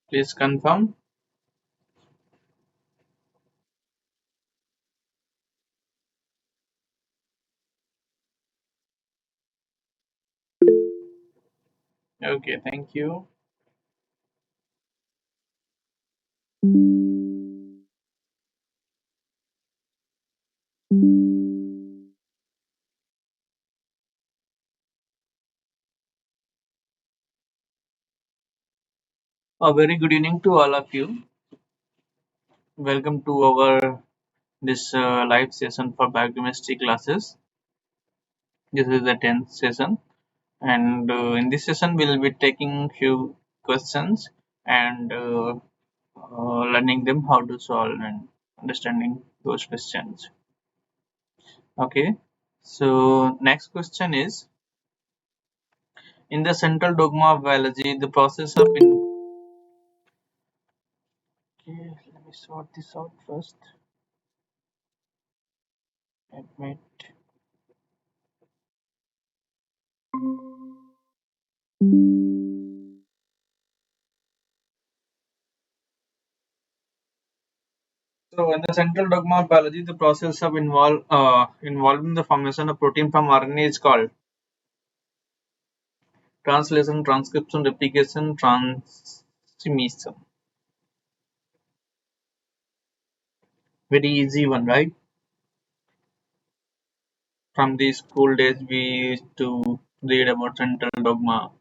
Please confirm. Okay, thank you. A very good evening to all of you. Welcome to our this live session for biochemistry classes. This is the 10th session, and in this session we'll be taking few questions and learning them how to solve and understanding those questions. Okay. So next question is, in the central dogma of biology, the process of okay, let me sort this out first. Admit. So, in the central dogma of biology, the process of involving the formation of protein from RNA is called translation, transcription, replication, transmission. Very easy one, right? From the school days, we used to read about central dogma.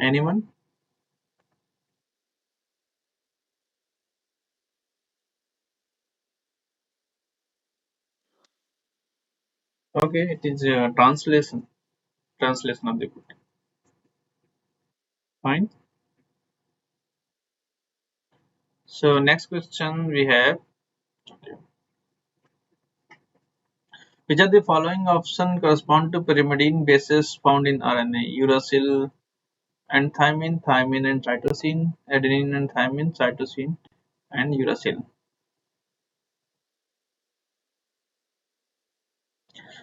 Anyone? Okay, it is translation of the protein. Fine. So, next question we have. Okay. Which of the following options correspond to pyrimidine bases found in RNA? Uracil and thymine, thymine and cytosine, adenine and thymine, cytosine and uracil.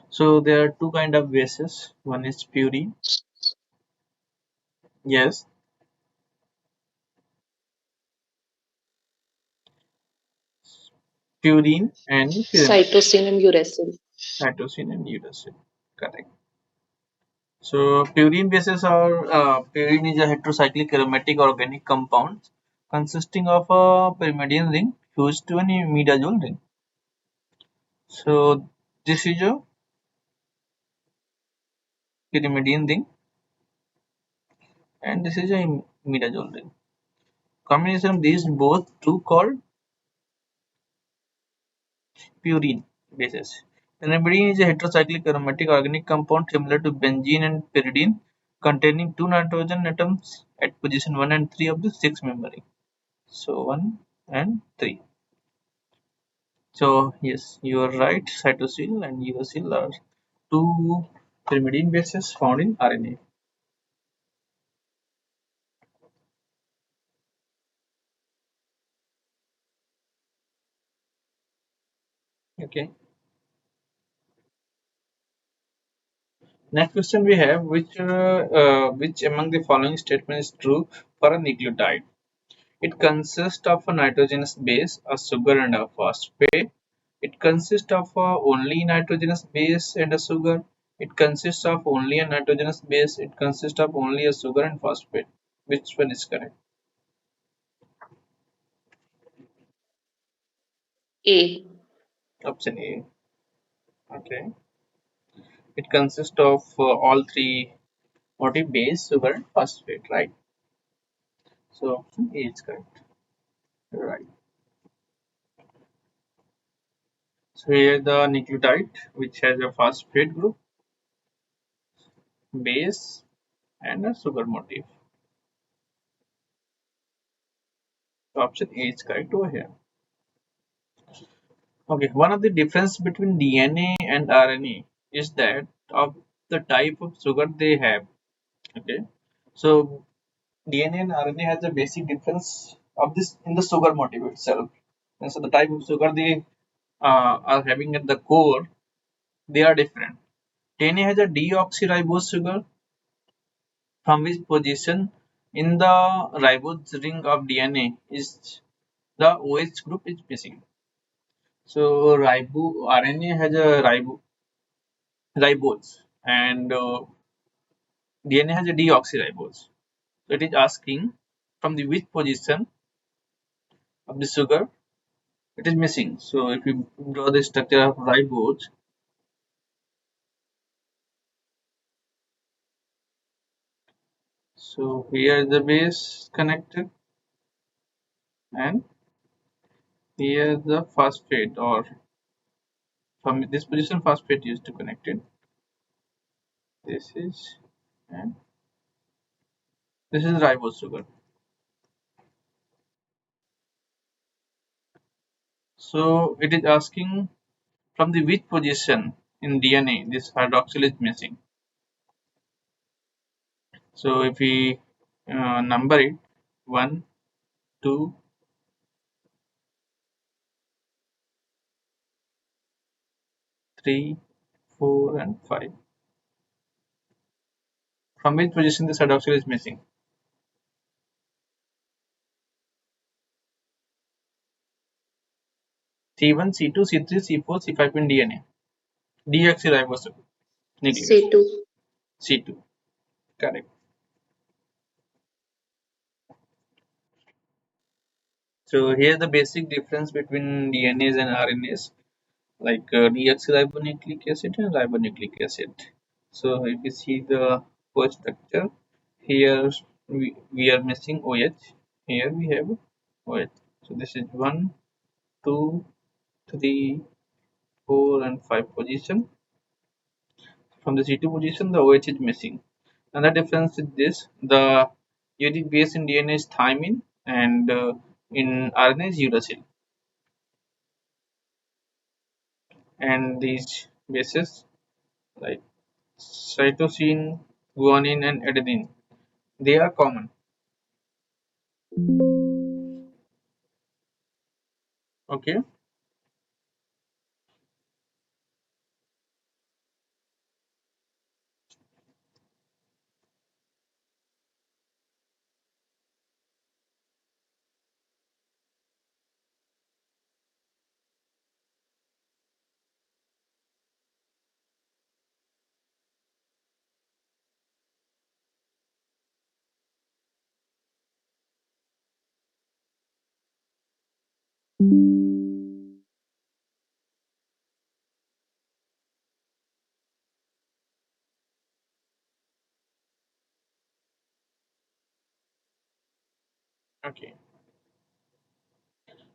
So there are two kind of bases. One is purine. Yes, purine and pyrimidine. Cytosine and uracil. Cytosine and uracil. Correct. So purine bases are purine is a heterocyclic aromatic organic compound consisting of a pyrimidine ring fused to an imidazole ring. So this is a pyrimidine ring and this is a imidazole ring. Combination of these both two called purine bases. Pyrimidine is a heterocyclic aromatic organic compound similar to benzene and pyridine, containing two nitrogen atoms at position 1 and 3 of the 6 member ring. So 1 and 3. So yes, you are right. Cytosine and uracil are two pyrimidine bases found in RNA. Okay. Next question we have, which among the following statements is true for a nucleotide? It consists of a nitrogenous base, a sugar and a phosphate. It consists of only nitrogenous base and a sugar. It consists of only a nitrogenous base. It consists of only a sugar and phosphate. Which one is correct? A. Option A. Okay. It consists of all three motif base, sugar and phosphate, right? So option A is correct. Right. So here the nucleotide which has a phosphate group, base and a sugar motif. So option A is correct over here. Okay, one of the difference between DNA and RNA is that of the type of sugar they have. Okay, so DNA and RNA has a basic difference of this in the sugar motif itself, and so the type of sugar they are having at the core, they are different. DNA has a deoxyribose sugar, from which position in the ribose ring of DNA is the OH group is missing. So RNA has a ribose and DNA has a deoxyribose. So it is asking from the which position of the sugar it is missing. So if you draw the structure of ribose, so here is the base connected and here is the phosphate, or from this position phosphate used to connect it. This is, and this is ribose sugar. So it is asking from the which position in DNA this hydroxyl is missing. So if we number it, 1, 2, 3, 4, and 5. From which position this hydroxyl is missing? C1, C2, C3, C4, C5 in DNA. Deoxyribose nucleus. C2. C2. Correct. So here the basic difference between DNAs and RNAs, like deoxyribonucleic acid and ribonucleic acid. So if you see the first structure, here we are missing OH. Here we have OH. So this is 1, 2, 3, 4, and 5 position. From the C2 position, the OH is missing. Another difference is this: the unique base in DNA is thymine, and in RNA is uracil. And these bases like cytosine, guanine, and adenine, they are common. Okay. Okay.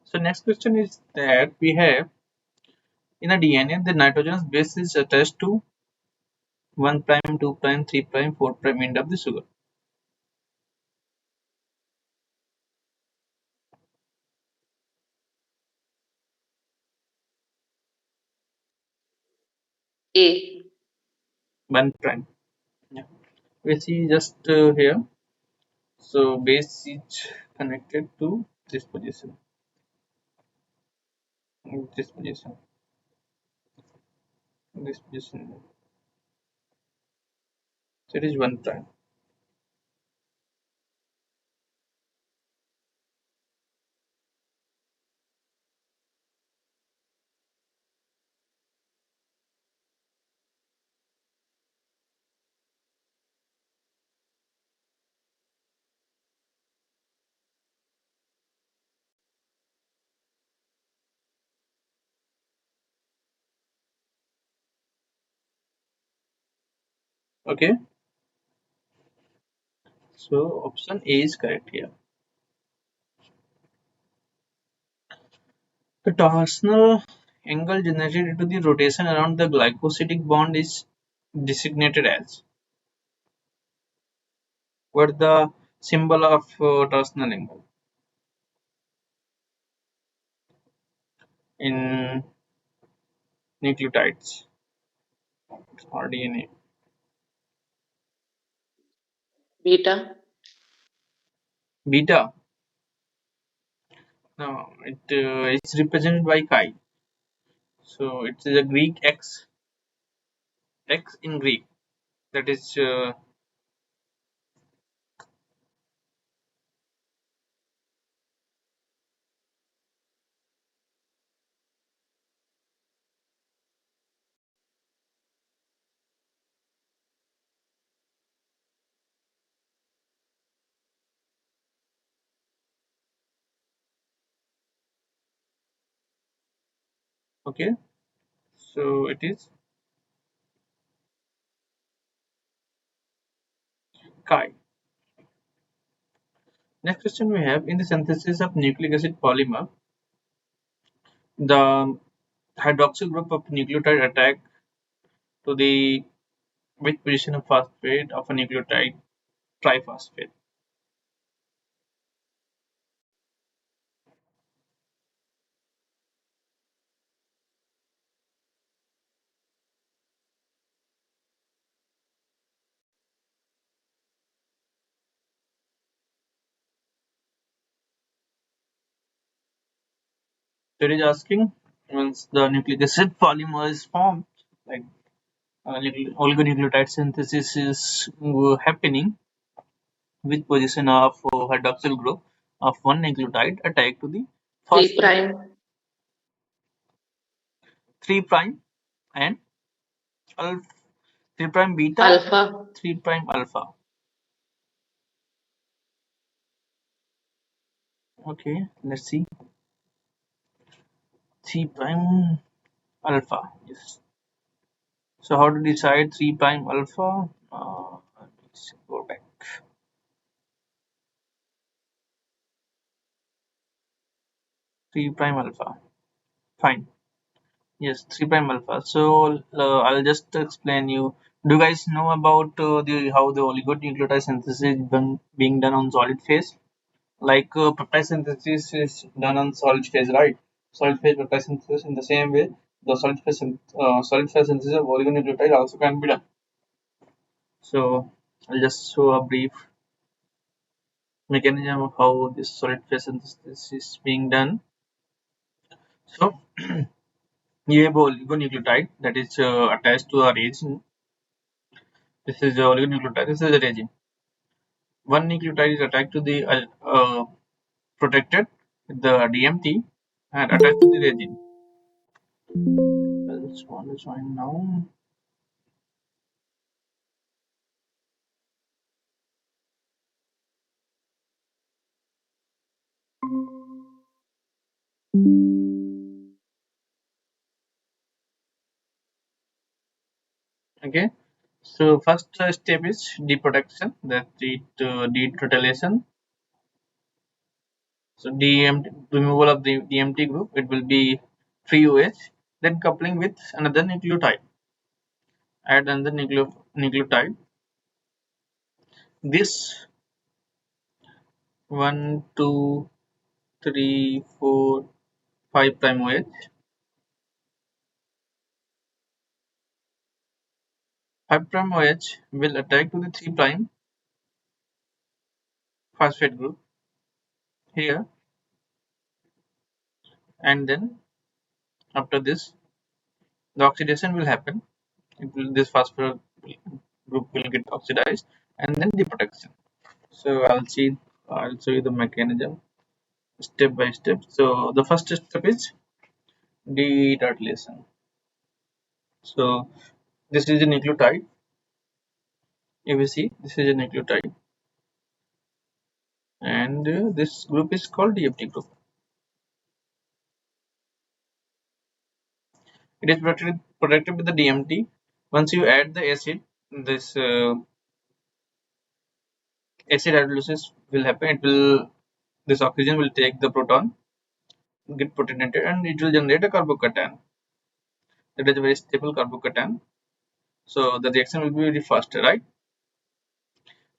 So next question is that we have in a DNA the nitrogenous base is attached to 1 prime, 2 prime, 3 prime, 4 prime end of the sugar. A. 1 prime. Yeah. We see just here. So base is connected to this position. This position. This position. So it is 1 prime. Okay. So option A is correct here. The torsional angle generated due to the rotation around the glycosidic bond is designated as. What the symbol of torsional angle in nucleotides or DNA? Beta. Beta. No, it's represented by chi. So it is a Greek X in Greek. That is Okay, so it is Chi. Next question we have, in the synthesis of nucleic acid polymer, the hydroxyl group of nucleotide attack to the which position of phosphate of a nucleotide triphosphate. So it is asking, once the nucleic acid polymer is formed, like oligonucleotide synthesis is happening, which position of hydroxyl group of one nucleotide attack to the 3 phosphate prime 3 prime and alpha 3 prime beta alpha 3 prime alpha. Okay, let's see. 3 prime alpha. Yes. So how to decide 3 prime alpha? Let's go back. 3 prime alpha. Fine. Yes, 3 prime alpha. So I'll just explain you. Do you guys know about the how the oligonucleotide synthesis is being done on solid phase? Like peptide synthesis is done on solid phase, right? Solid phase peptide synthesis, in the same way, the solid phase synthesis of oligonucleotide also can be done. So I'll just show a brief mechanism of how this solid phase synthesis is being done. So you have oligonucleotide that is attached to a resin. This is the oligonucleotide. This is the resin. One nucleotide is attached to the protected with the DMT and attached to the resin. I just want to join now. Okay. So first step is deprotection, that is detrotylation. So DMT, removal of the DMT group, it will be free OH. Then coupling with another nucleotide. Add another nucleotide. This 1, 2, 3, 4, 5 prime OH. 5 prime OH will attack to the 3 prime phosphate group here, and then after this the oxidation will happen. This phosphate group will get oxidized, and then the protection. So I'll show you the mechanism step by step. So the first step is deturtlation. So this is a nucleotide. If you see, this is a nucleotide, and this group is called DFT group. It is protected with the DMT. Once you add the acid, this acid hydrolysis will happen. It will This oxygen will take the proton, get protonated, and it will generate a carbocation. That is a very stable carbocation. So the reaction will be very fast, right?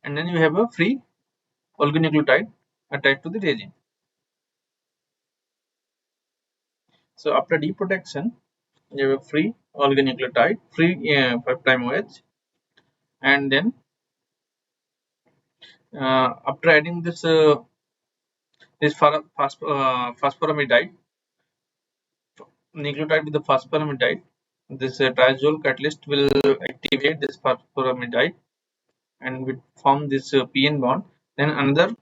And then you have a free oligonucleotide attached to the reagent. So after deprotection, you have a free oligonucleotide, free 5 prime OH, and then after adding this phosphoramidite nucleotide with the phosphoramidite, this triazole catalyst will activate this phosphoramidite and will form this PN bond. Then another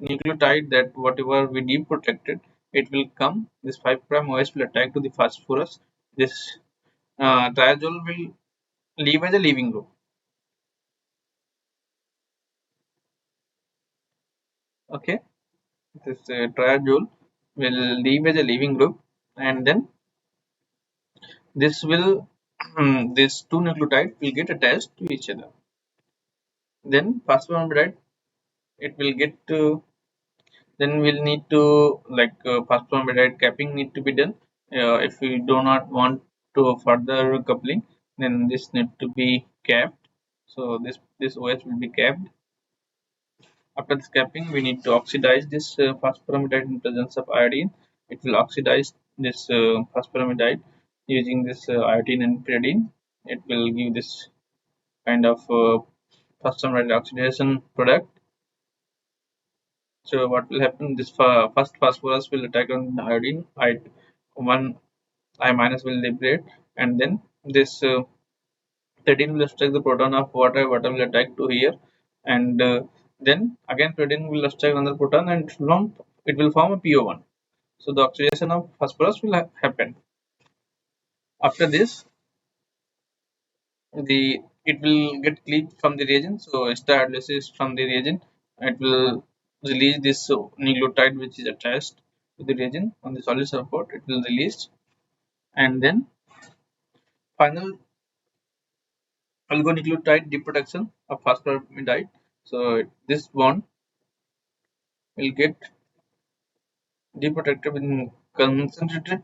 nucleotide, that whatever we deprotected, it will come. This 5 prime OH will attack to the phosphorus. This triazole will leave as a leaving group. Okay, this triazole will leave as a leaving group, and then This will this two nucleotide will get attached to each other. Then phosphoramidite, it will get then we'll need to like phosphoramidite capping need to be done. If we do not want to further coupling, then this need to be capped. So this OH will be capped. After this capping, we need to oxidize this phosphoramidite in presence of iodine. It will oxidize this phosphoramidite using this iodine and pyridine. It will give this kind of phosphoramidite oxidation product. So what will happen? This first phosphorus will attack on the iodine. One I minus will liberate, and then this pyridine will strike the proton of water will attack to here, and then again pyridine will strike another proton, and it will form a PO1. So the oxidation of phosphorus will happen. After this, the it will get cleaved from the reagent. So ester hydrolysis from the reagent, it will release this nucleotide which is attached to the reagent on the solid support. It will release, and then final oligonucleotide deproduction of phosphoramidite. So this bond will get deprotected in concentrated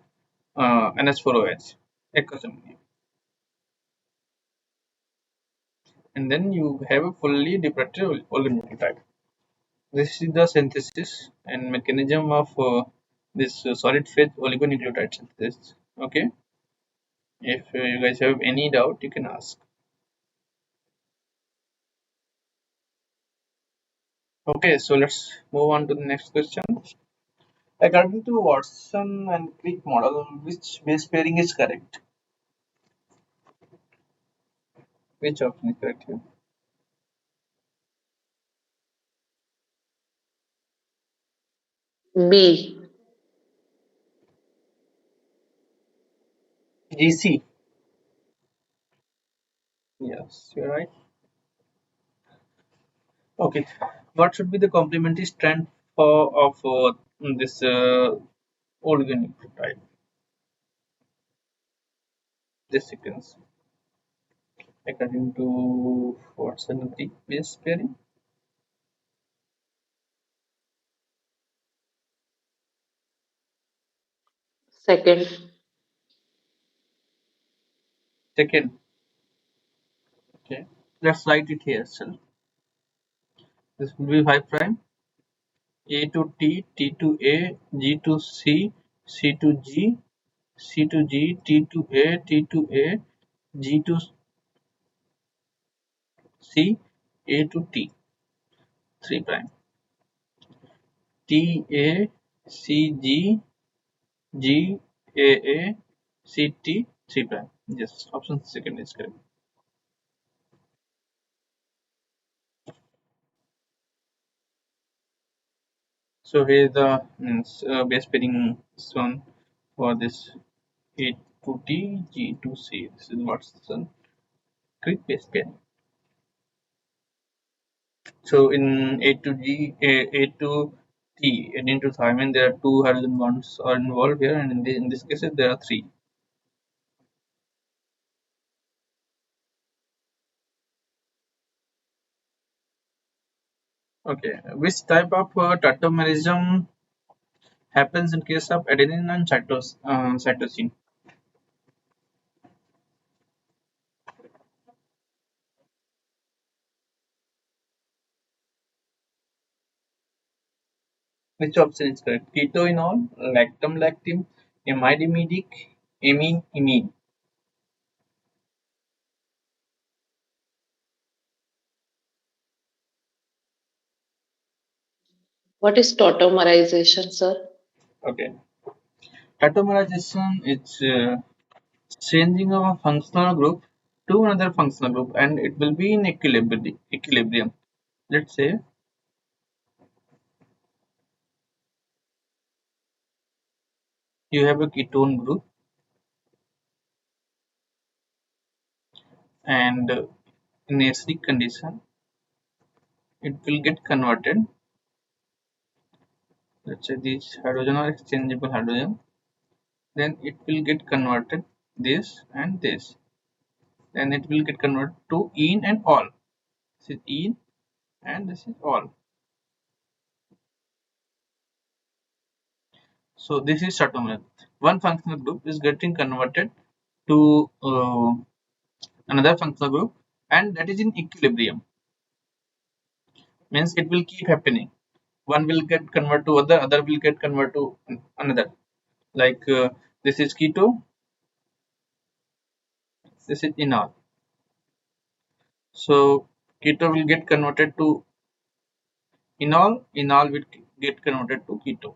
NH4OH ecosymbiont, and then you have a fully deprotected oligonucleotide. This is the synthesis and mechanism of this solid phase oligonucleotide synthesis. Okay, if you guys have any doubt, you can ask. Okay, so let's move on to the next question. According to Watson and Crick model, which base pairing is correct? Which option is correct here? B. GC. Yes, you're right. Okay, what should be the complementary strand for of this oligonucleotide? This sequence, according to Watson and Crick base pairing. Second. Second, okay, let's write it here. So this will be 5 prime, A to T, T to A, G to C, C to G, C to G, T to A, T to A, G to C, A to T, 3 prime, T A, C G, G A A, C T, 3 prime. Yes, option second is correct. So here is the means base pairing one for this A to T, G to C. This is Watson Crick base pairing. So in A to G, A to T, and into thymine, there are two hydrogen bonds are involved here, and in this case, there are three. Okay, which type of tautomerism happens in case of adenine and cytosine? Which option is correct? Ketoenol, lactam lactim, imidimidic, amine imine. What is tautomerization, sir? Okay, tautomerization is changing of a functional group to another functional group, and it will be in equilibrium. Let's say you have a ketone group, and in acidic condition it will get converted. Let's say these hydrogen are exchangeable hydrogen, then it will get converted this and this. Then it will get converted to in and all. This is in and this is all. So this is Chateaubriand. One functional group is getting converted to another functional group, and that is in equilibrium. Means it will keep happening. One will get converted to other will get converted to another. Like this is keto, this is enol. So keto will get converted to enol will get converted to keto.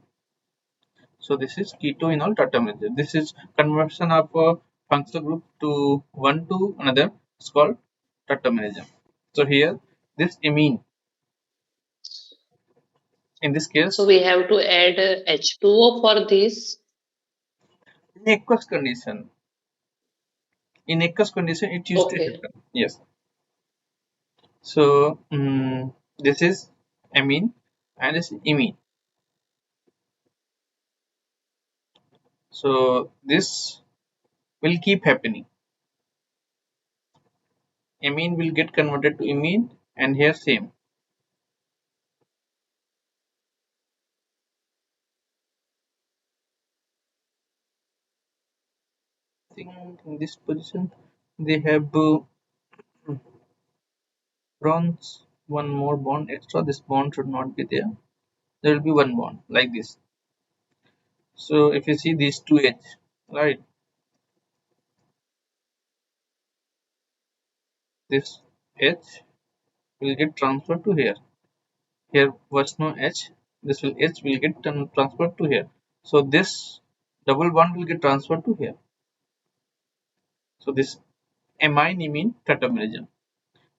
So this is keto-enol tautomerism. This is conversion of a functional group to one to another. It's called tautomerism. So here this amine in this So case we have to add H2O for this. in aqueous condition. In aqueous condition it used to Okay. happen. Yes. So this is amine and this is imine. So this will keep happening. Amine will get converted to imine and here same. I think in this position they have bronze one more bond extra. This bond should not be there. There will be one bond like this. So if you see these two H, right, this H will get transferred to here. Here was no H. This will H will get transferred to here. So this double bond will get transferred to here. So this amine imine tautomerism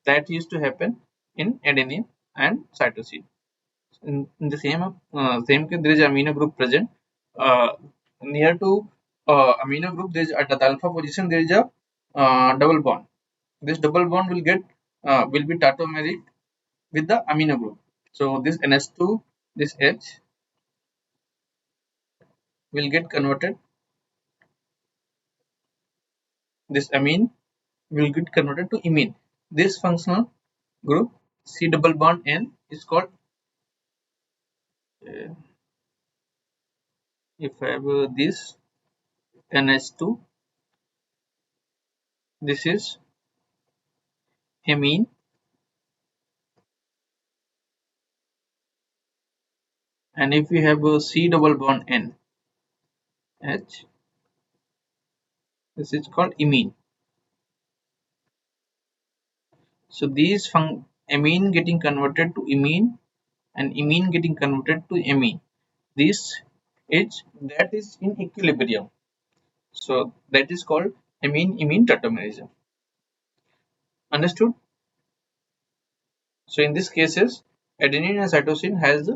that used to happen in adenine and cytosine. In the same case, there is amino group present near to amino group. There is at the alpha position. There is a double bond. This double bond will be tautomeric with the amino group. So this NH2, this H will get converted. This amine will get converted to imine. This functional group C double bond N is called. Uh, if I have this NH2, this is amine, and if we have a C double bond N H, this is called imine. So these amine getting converted to imine and imine getting converted to amine. This that is in equilibrium. So that is called amine-imine tautomerism. Understood? So in these cases, adenine and cytosine has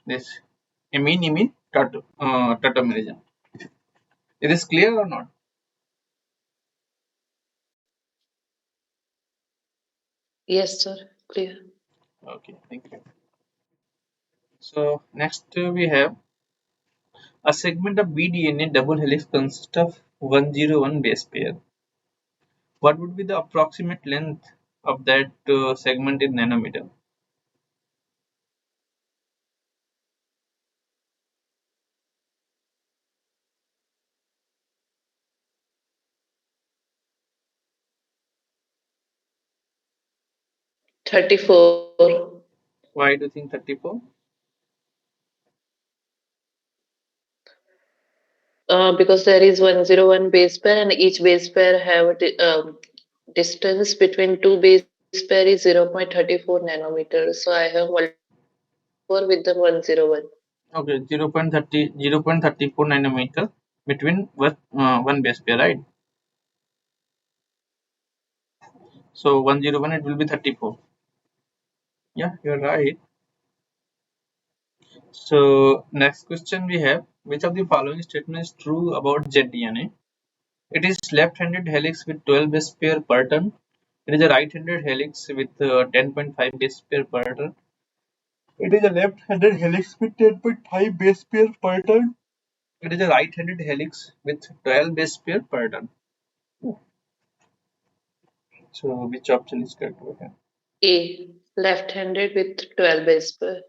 this amine-imine tautomerism. Is this clear or not? Yes, sir. Clear. Okay, thank you. So next we have a segment of bDNA double helix consists of 101 base pair. What would be the approximate length of that segment in nanometer? 34. Why do you think 34? Because there is 101 base pair and each base pair have distance between two base pair is 0.34 nanometers. So I have multiplied with the 101. Okay, 0.34 nanometer between one base pair, right? So 101 it will be 34. Yeah, you're right. So next question we have, which of the following statements is true about ZDNA? It is left-handed helix with 12 base pair per turn. It is a right-handed helix with 10.5 base pair per turn. It is a left-handed helix with 10.5 base pair per turn. It is a right-handed helix with 12 base pair pattern. So which option is correct over here? A. Left-handed with 12 base pair.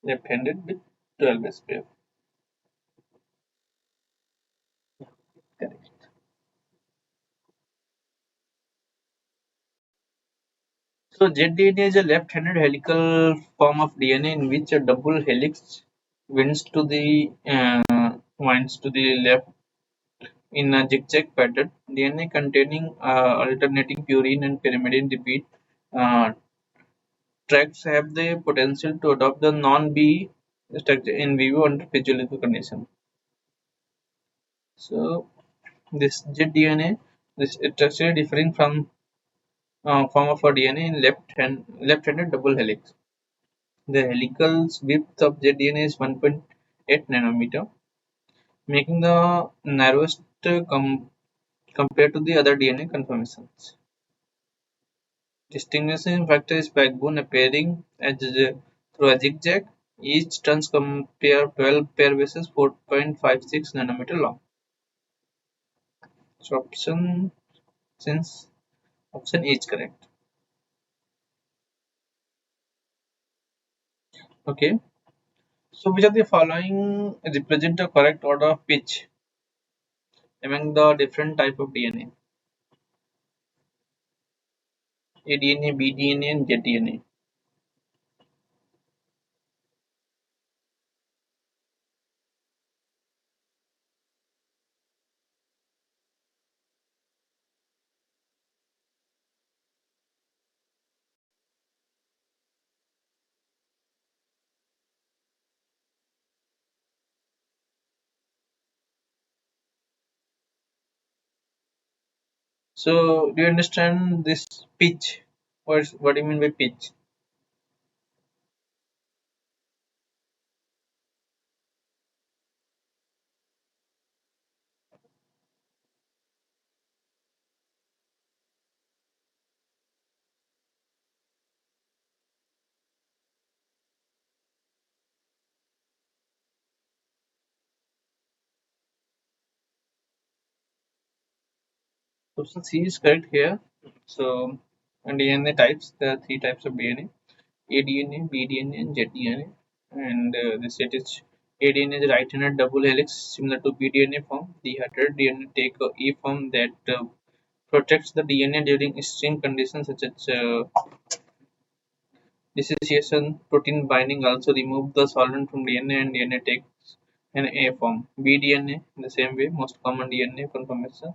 Left-handed with 12 base pair. Correct. So ZDNA is a left-handed helical form of DNA in which a double helix winds to the left in a zigzag pattern. DNA containing alternating purine and pyrimidine repeat uh, tracks have the potential to adopt the non-B structure in vivo under physiological conditions. So this ZDNA, this structure differing from form of a DNA in left-handed double helix. The helical width of ZDNA is 1.8 nanometer, making the narrowest compared to the other DNA conformations. Distinguishing factor is backbone appearing as through a zigzag. Each turns compare 12 pair bases 4.56 nanometer long. So since option A is correct. Okay. So which of the following represent the correct order of pitch among the different type of DNA? aDNA, bDNA, and zDNA. So do you understand this pitch? What do you mean by pitch? Option C is correct here. So and DNA types, there are three types of DNA: aDNA, bDNA, and zDNA. And this it is aDNA is right-handed double helix similar to bDNA form. Dehydrated DNA take a E form that protects the DNA during extreme conditions such as dissociation. Protein binding also remove the solvent from DNA and DNA takes an A form. bDNA in the same way, most common DNA conformation,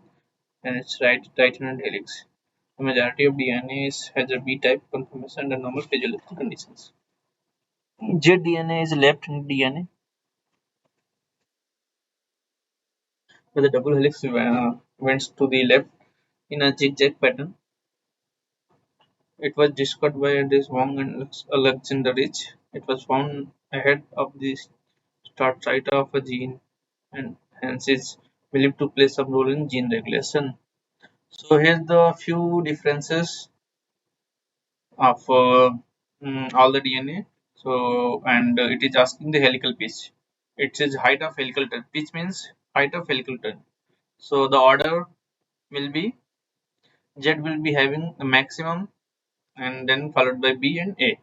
and its right-handed helix. The majority of DNA has a B-type conformation under normal physiological conditions. zDNA is left-handed DNA where the double helix wends to the left in a zigzag pattern. It was discovered by this Wong and Alexander Rich. It was found ahead of the start site of a gene and hence is believed to play some role in gene regulation. So here's the few differences of all the DNA. So and it is asking the helical pitch. It says height of helical turn. Pitch means height of helical turn. So the order will be Z will be having the maximum and then followed by B and A.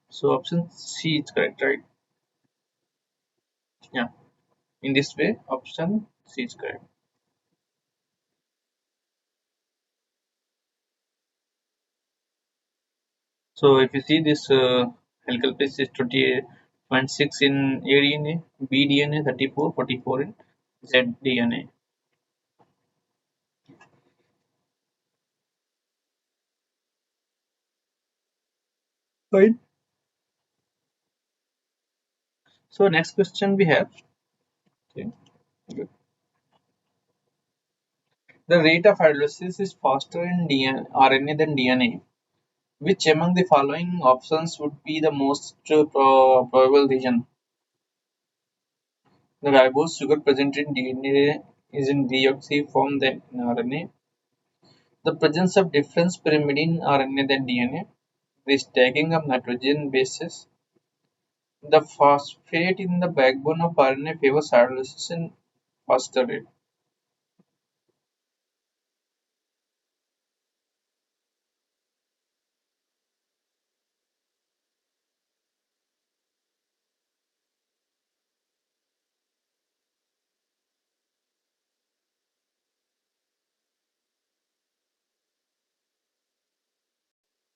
So option C is correct, right? Yeah. In this way, option C is correct. So if you see this helical pitch is 28.6 in aDNA, bDNA 34.44 in zDNA. Fine. So next question we have. Okay. Good. The rate of hydrolysis is faster in RNA than DNA. Which among the following options would be the most probable region? The ribose sugar present in DNA is in deoxy form than in RNA. The presence of different pyrimidine RNA than DNA. The stacking of nitrogen bases. The phosphate in the backbone of RNA favors hydrolysis in faster rate.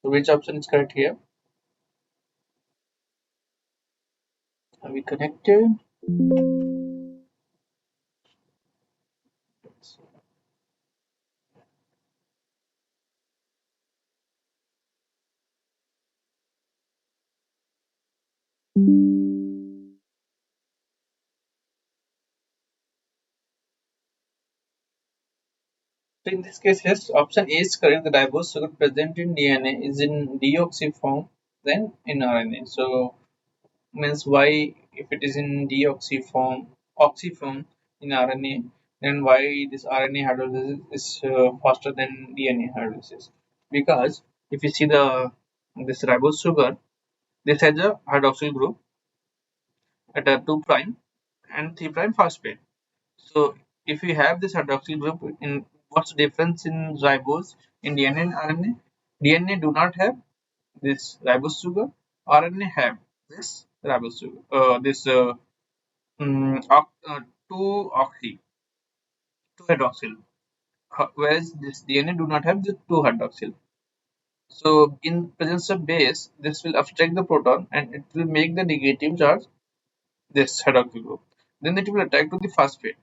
So which option is correct here? Are we connected? So in this case, yes, option A is correct. The ribose sugar present in DNA is in deoxy form than in RNA. So means why, if it is in deoxy form, oxy form in RNA, then why this RNA hydrolysis is faster than DNA hydrolysis? Because if you see the this ribose sugar, this has a hydroxyl group at a 2 prime and 3 prime phosphate. So if you have this hydroxyl group, in what's the difference in ribose in DNA and RNA? DNA do not have this ribose sugar. RNA have this ribose sugar. This mm, oc- uh, 2 oxy, 2 hydroxyl. Whereas this DNA do not have the 2 hydroxyl. So in presence of base, this will abstract the proton and it will make the negative charge this hydroxyl group. Then it will attack to the phosphate.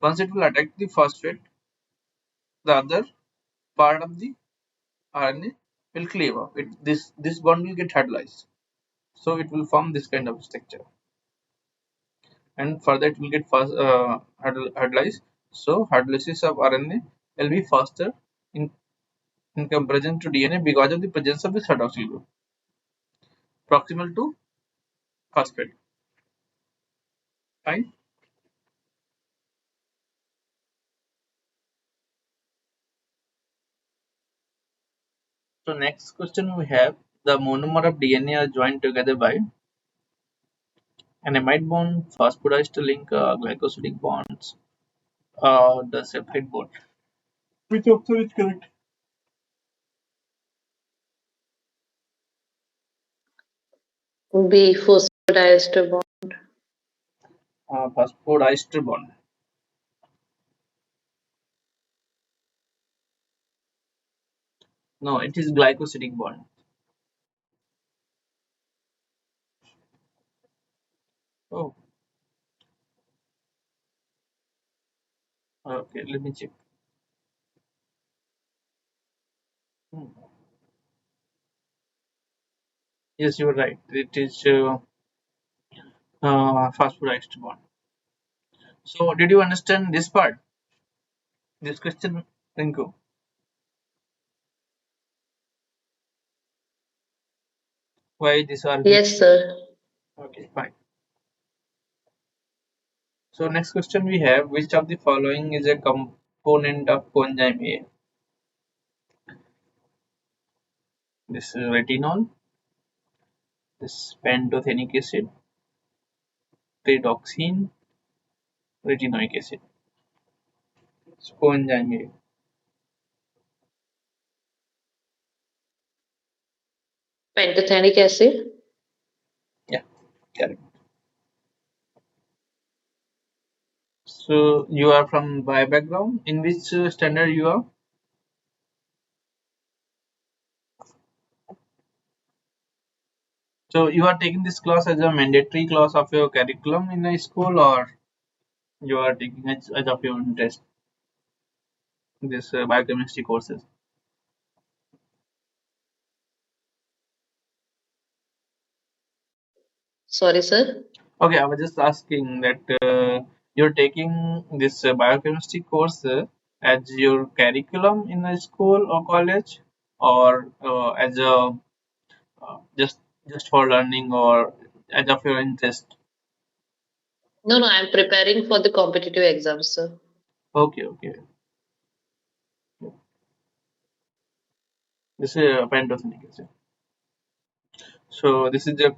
Once it will attack the phosphate, the other part of the RNA will cleave up. This bond will get hydrolyzed, so it will form this kind of structure, and further it will get fast hydrolyzed. So hydrolysis of RNA will be faster in comparison to DNA because of the presence of this hydroxyl group proximal to phosphate. Fine. So next question we have, the monomer of DNA are joined together by an amide bond, phosphodiester link, glycosidic bonds, the separate bond. Which option is correct? B. Phosphodiester bond. Phosphodiester bond. No, it is glycosidic bond. Oh, okay. Let me check. Hmm. Yes, you are right. It is phosphorized bond. So, did you understand this part? This question, Rinku? Why these are weak? Yes, sir. Okay, fine. So, next question we have: which of the following is a component of coenzyme A? This is retinol, this pantothenic acid, pyridoxine, retinoic acid. It's coenzyme A. Pantothenic acid. Yeah, correct. So, you are from bio background. In which standard you are? So you are taking this class as a mandatory class of your curriculum in a school, or you are taking it as of your interest, this biochemistry courses? Sorry, sir. Okay, I was just asking that you're taking this biochemistry course as your curriculum in a school or college, or as a just for learning, or as of your interest? No, no, I'm preparing for the competitive exams, sir. Okay, okay. This is pantothenic acid. So this is the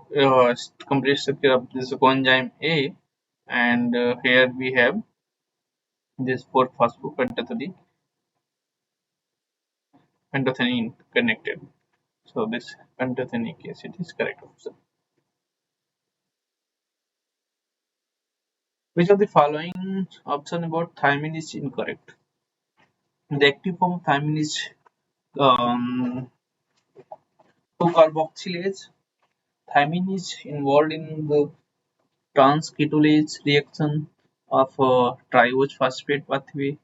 complete structure of this coenzyme A, and here we have this 4-phosphopentothenic pentothenic connected. So this pantothenic acid is correct option. Which of the following option about thymine is incorrect? The active form of thymine is um, 2-carboxylase. Thymine is involved in the trans-ketolase reaction of triose pathway.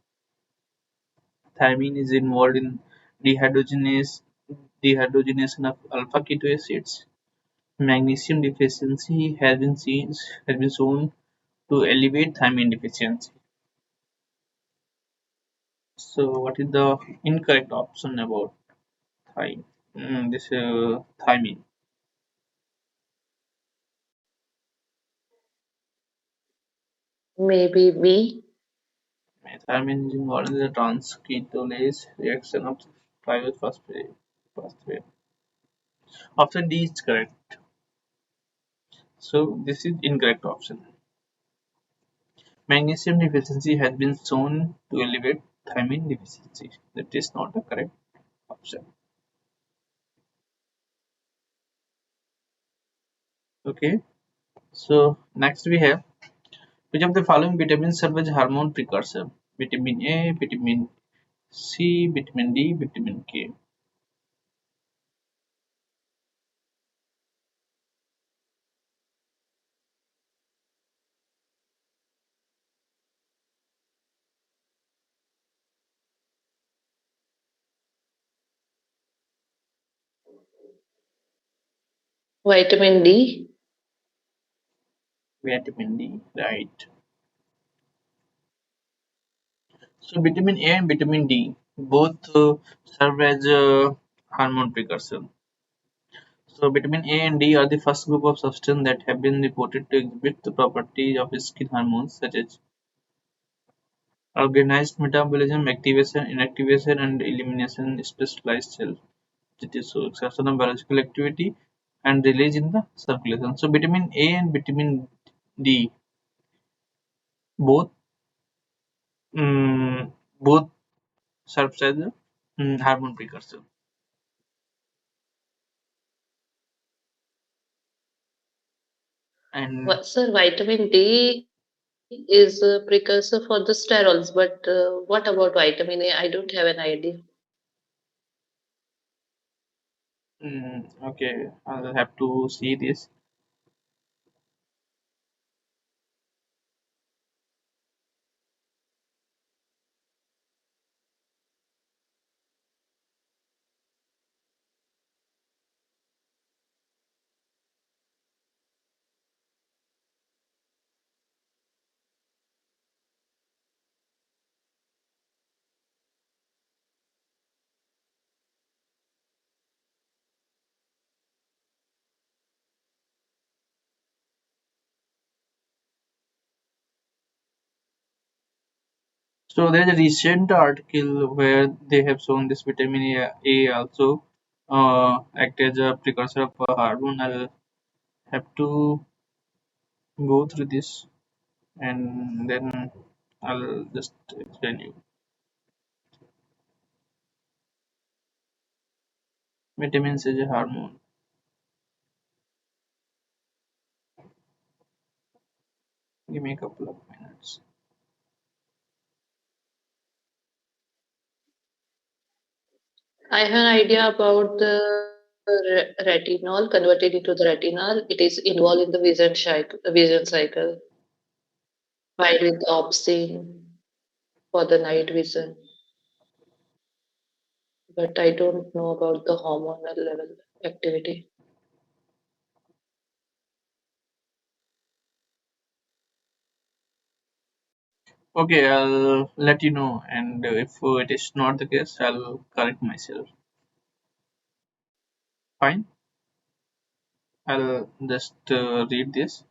Thymine is involved in dehydrogenation of alpha keto acids. Magnesium deficiency has been shown to elevate thymine deficiency. So, what is the incorrect option about thymine? This thymine. Maybe B. Thymine is involved in the transketolase reaction of triose pathway. Option D is correct. So, this is incorrect option. Magnesium deficiency has been shown to elevate thymine deficiency. That is not a correct option. Okay. So, next we have which of the following vitamins serve as hormone precursor? Vitamin A, vitamin C, vitamin D, vitamin K. Vitamin D. Vitamin D, right. So vitamin A and vitamin D both serve as hormone precursor. So vitamin A and D are the first group of substances that have been reported to exhibit the properties of skin hormones such as organized metabolism, activation, inactivation, and elimination of specialized cells. It is so exertion of biological activity and release in the circulation. So vitamin A and vitamin D both um, both serves as a hormone precursor. And Sir, vitamin D is a precursor for the sterols, but what about vitamin A? I don't have an idea. okay, I'll have to see this. So there's a recent article where they have shown this vitamin A also act as a precursor of a hormone. I'll have to go through this and then I'll just explain you. Vitamins is a hormone. Give me a couple of minutes. I have an idea about the retinol converted into the retinol. It is involved in the vision cycle, while with opsin for the night vision. But I don't know about the hormonal level activity. Okay, I'll let you know, and if it is not the case, I'll correct myself. Fine, I'll just read this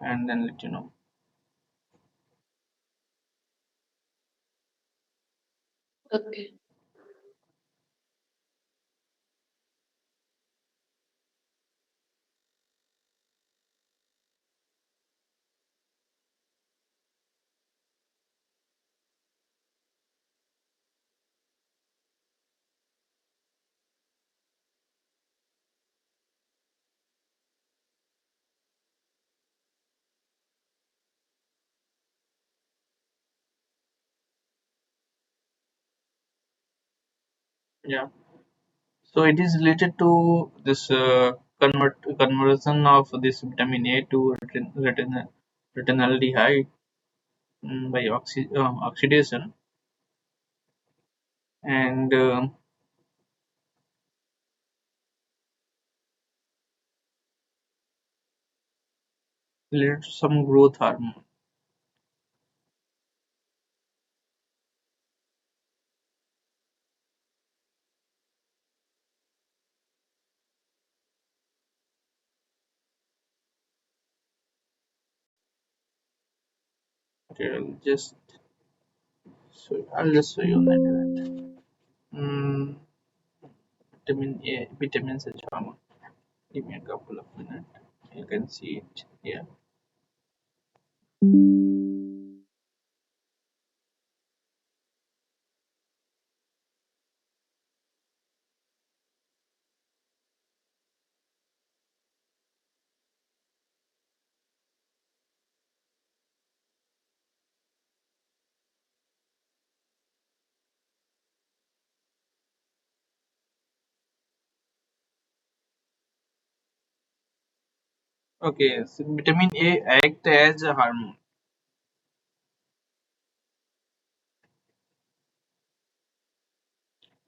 and then let you know. Okay. Yeah. So it is related to this conversion of this vitamin A to retinaldehyde by oxidation, and related to some growth hormone. Okay, I'll just show you on the internet. Mm, vitamins H hormone. Give me a couple of minutes. You can see it here. Okay, so vitamin A act as a hormone.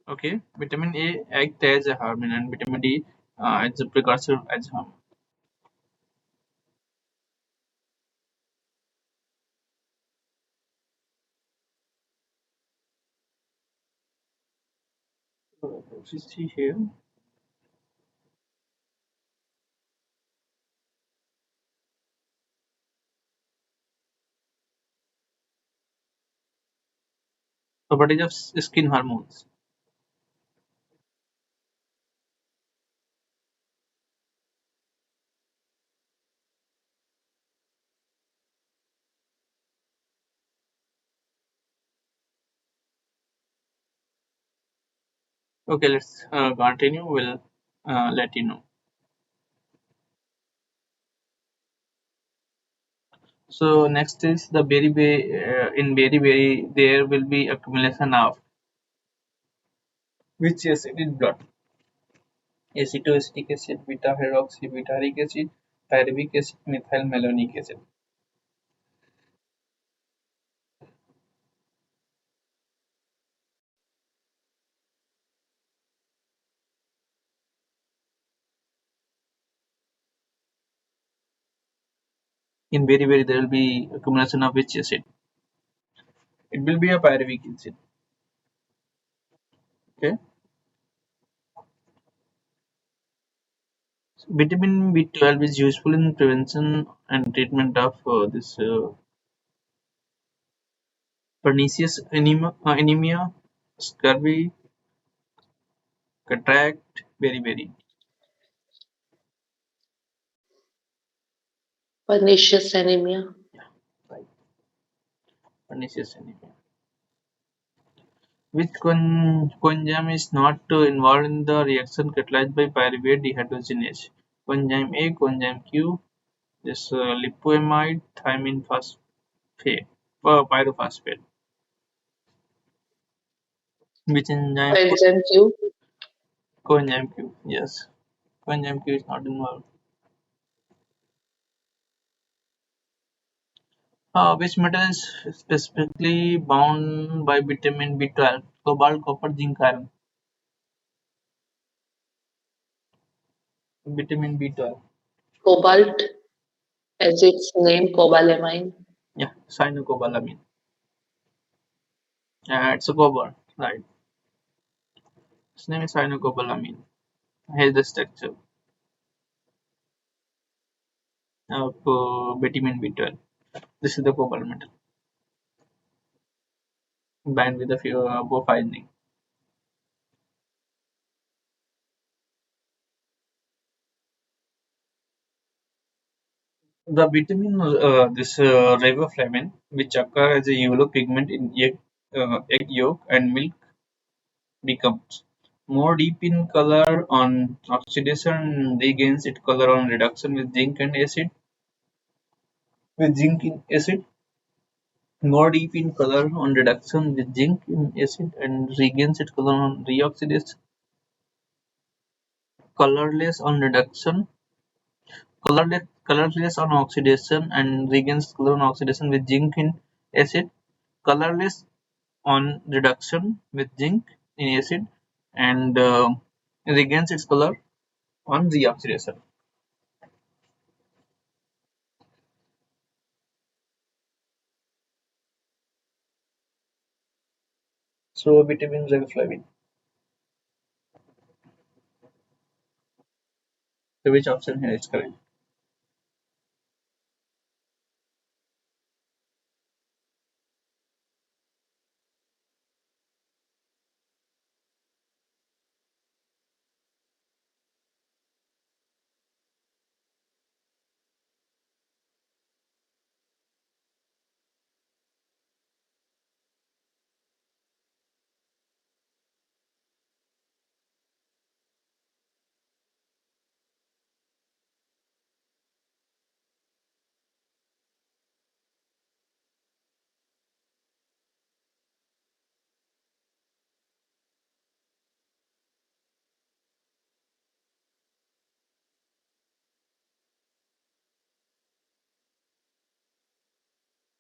Okay, vitamin A act as a hormone and vitamin D as a precursor as hormone. So, if you see here, properties of skin hormones. Okay, let's continue. We'll let you know. So next is the in berry there will be accumulation of which acid in blood: acetoacetic acid, beta hydroxybutyrate acid, pyruvic acid, methyl malonic acid. In berry there will be accumulation of which acid? It will be a pyruvic acid. Okay. So vitamin B12 is useful in prevention and treatment of this pernicious anemia, scurvy, cataract, beriberi. Pernicious anemia. Yeah, right. Pernicious anemia. Which coenzyme is not involved in the reaction catalyzed by pyruvate dehydrogenase? Coenzyme A, coenzyme Q, this lipoamide thymine phosphate, pyrophosphate. Which enzyme? Coenzyme Q. Coenzyme Q. Yes, coenzyme Q is not involved. Which metal is specifically bound by vitamin B12? Cobalt, copper, zinc, iron. Vitamin B12. Cobalt, as its name, cobalamin. Yeah, cyanocobalamin. Yeah, it's a cobalt, right? Its name is cyanocobalamin. Here's the structure of vitamin B12. This is the cobalt metal bound with the bofiding. The vitamin, this riboflavin, which occur as a yellow pigment in egg yolk and milk, becomes more deep in color on oxidation and regains its color on reduction with zinc acid. more deep in color on reduction with zinc in acid and regains its color on reoxidation, colorless on reduction, colorless on oxidation and regains color on oxidation with zinc in acid, colorless on reduction with zinc in acid and regains its color on reoxidation. So vitamin riboflavin. So which option here is correct?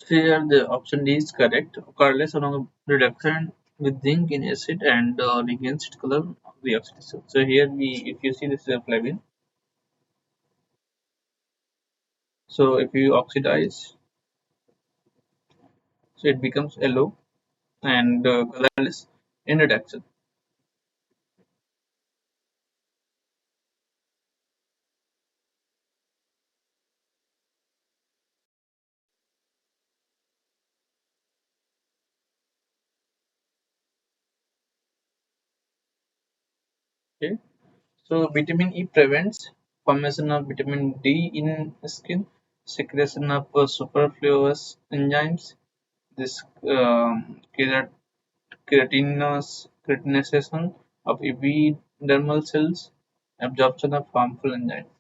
So here the option D is correct. Colorless on reduction with zinc in acid and regains its color on reoxidation. So here we, if you see, this is a flavin. So if you oxidize, so it becomes yellow and colorless in reduction. Okay. So vitamin E prevents formation of vitamin D in skin, secretion of superfluous enzymes. This keratinization of epidermal cells, absorption of harmful enzymes.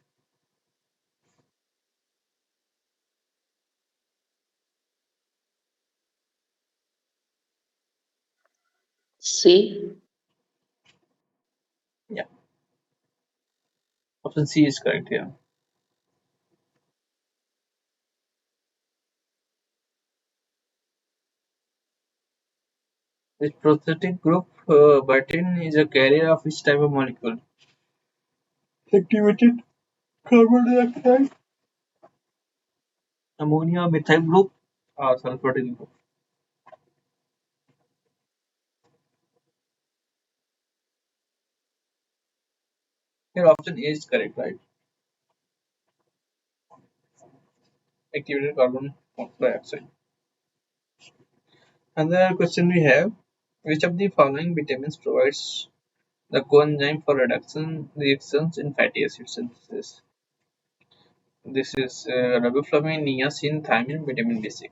C. Yeah, option C is correct here. This prosthetic group butene is a carrier of which type of molecule? Activated carbon dioxide, ammonia, methyl group, or sulfurlyl group. Here option A is correct, right? Activated carbon dioxide. Another question we have: which of the following vitamins provides the coenzyme for reduction reactions in fatty acid synthesis? This is riboflavin, niacin, thiamine, vitamin B6.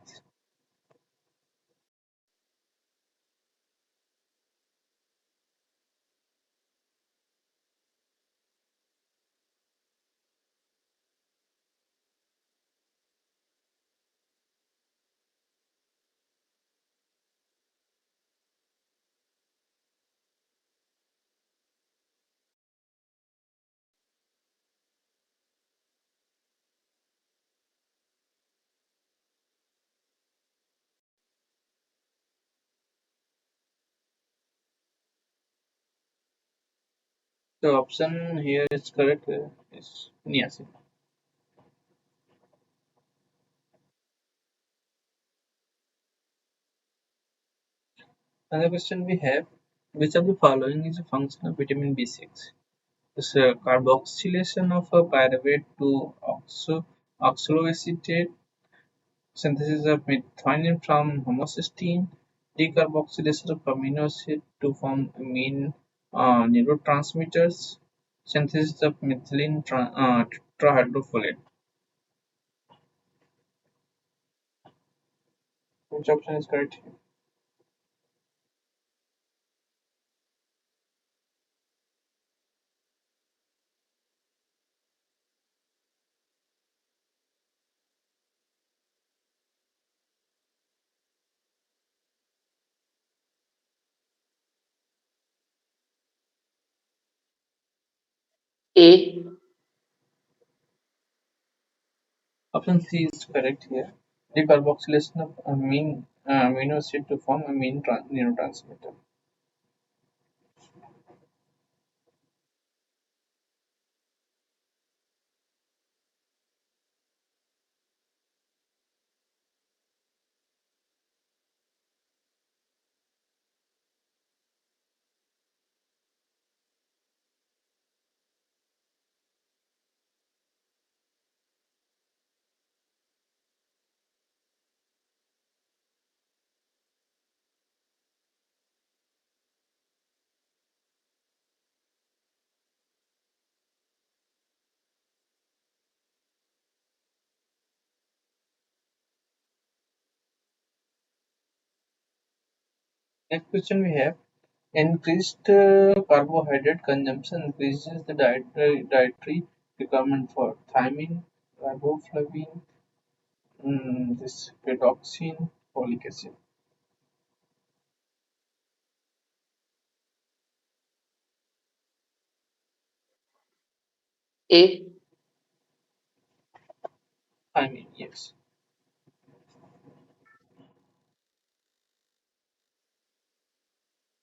The option here is correct. Is niacin. Another question we have: which of the following is a function of vitamin B6? This carboxylation of a pyruvate to oxaloacetate, synthesis of methionine from homocysteine, decarboxylation of amino acid to form amine neurotransmitters, synthesis of methylene tetrahydrofolate. Which option is correct? A. Option C is correct here. Decarboxylation of amino acid to form amine neurotransmitter. Next question we have: increased carbohydrate consumption increases the dietary requirement for thiamine, riboflavin, this pyridoxine, folic acid. A. Thiamine, yes.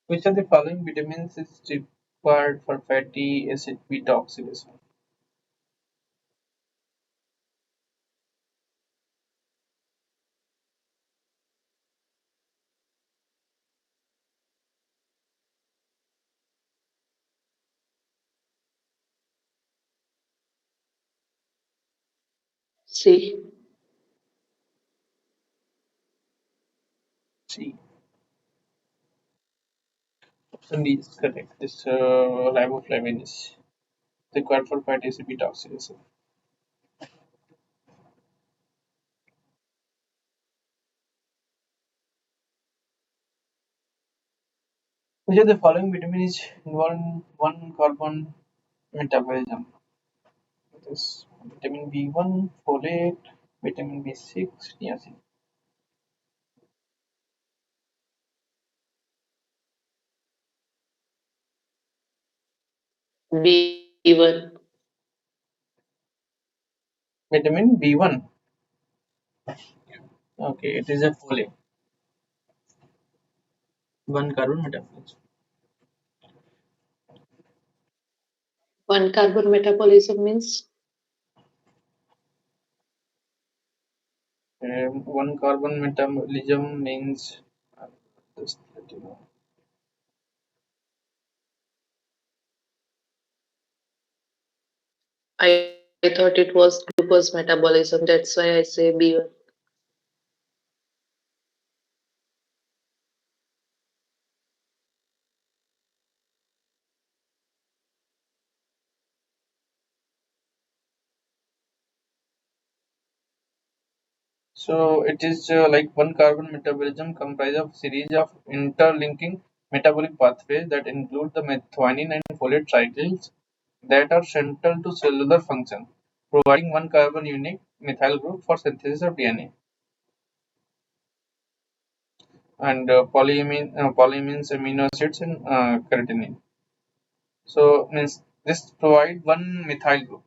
Which of the following vitamins is required for fatty acid detoxification? C. C. Option D is correct. This riboflavin is required for fatty acid detoxification. Which of the following vitamin is involved in one carbon metabolism? This vitamin B1, folate, vitamin B6, niacin. B1. Vitamin B1. Okay, it is a folate. One carbon metabolism. One carbon metabolism means One carbon metabolism means just let you know. I thought it was glucose metabolism. That's why I say B1. So it is like one carbon metabolism comprises of series of interlinking metabolic pathways that include the methionine and folate cycles that are central to cellular function, providing one carbon unique methyl group for synthesis of DNA. And polyamines, amino acids, and creatinine. So means this provide one methyl group.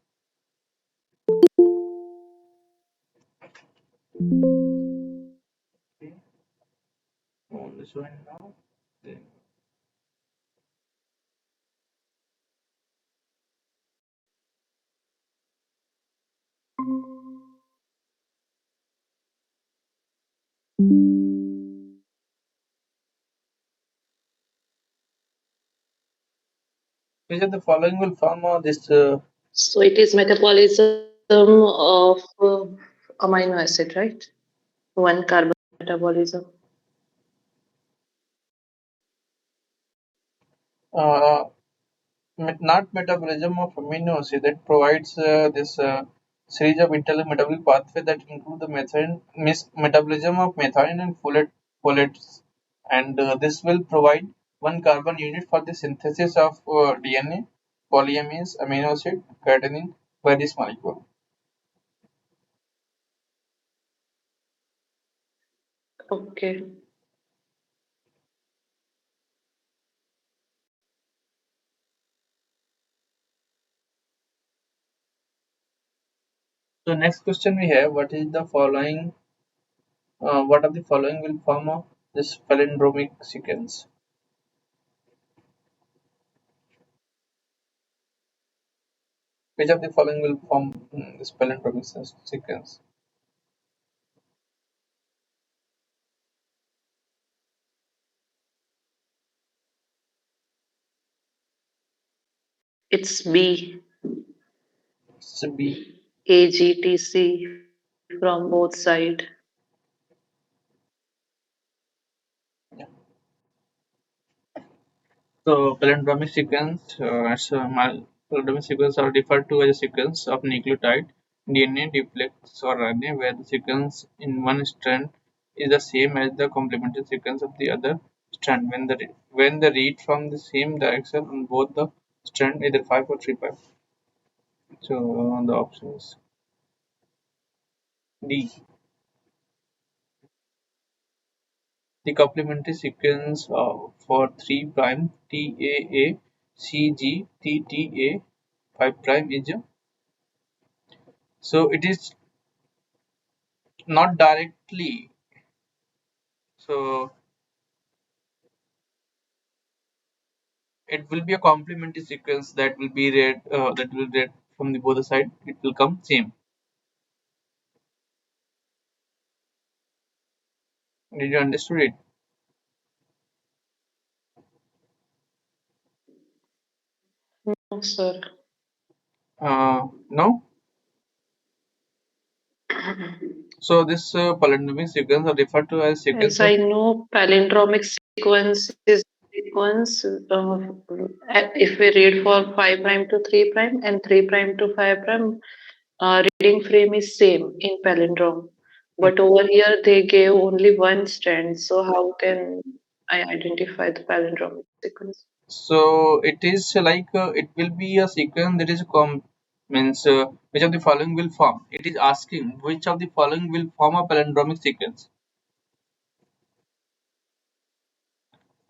Okay. This one now. Then which of the following will form this So it is metabolism of amino acid, right? One carbon metabolism. uh, not metabolism of amino acid that provides this series of interlinked metabolic pathway that include the metabolism of methionine and folates, and this will provide one carbon unit for the synthesis of DNA, polyamines, amino acid, creatinine by this molecule. Okay. So next question we have: what is the following? What of the following will form this palindromic sequence? Which of the following will form this palindromic sequence? It's B, So B. AGTC from both side. Yeah. So palindromic sequence, palindromic sequence are referred to as a sequence of nucleotide, DNA, duplex, or RNA, where the sequence in one strand is the same as the complementary sequence of the other strand when the read from the same direction on both the strand, either 5 or 3 5. So the option is D. The complementary sequence for 3 prime TAA CG TTA 5 prime is so it is not directly, so it will be a complementary sequence that will be read from the both side, it will come same. Did you understood it? No, sir. No. So this palindromic sequence are referred to as sequence As of I know, palindromic sequence is sequence if we read for 5 prime to 3 prime and 3 prime to 5 prime, reading frame is same in palindrome. But over here they gave only one strand. So how can I identify the palindromic sequence? so it is like it will be a sequence that is means which of the following will form, it is asking which of the following will form a palindromic sequence,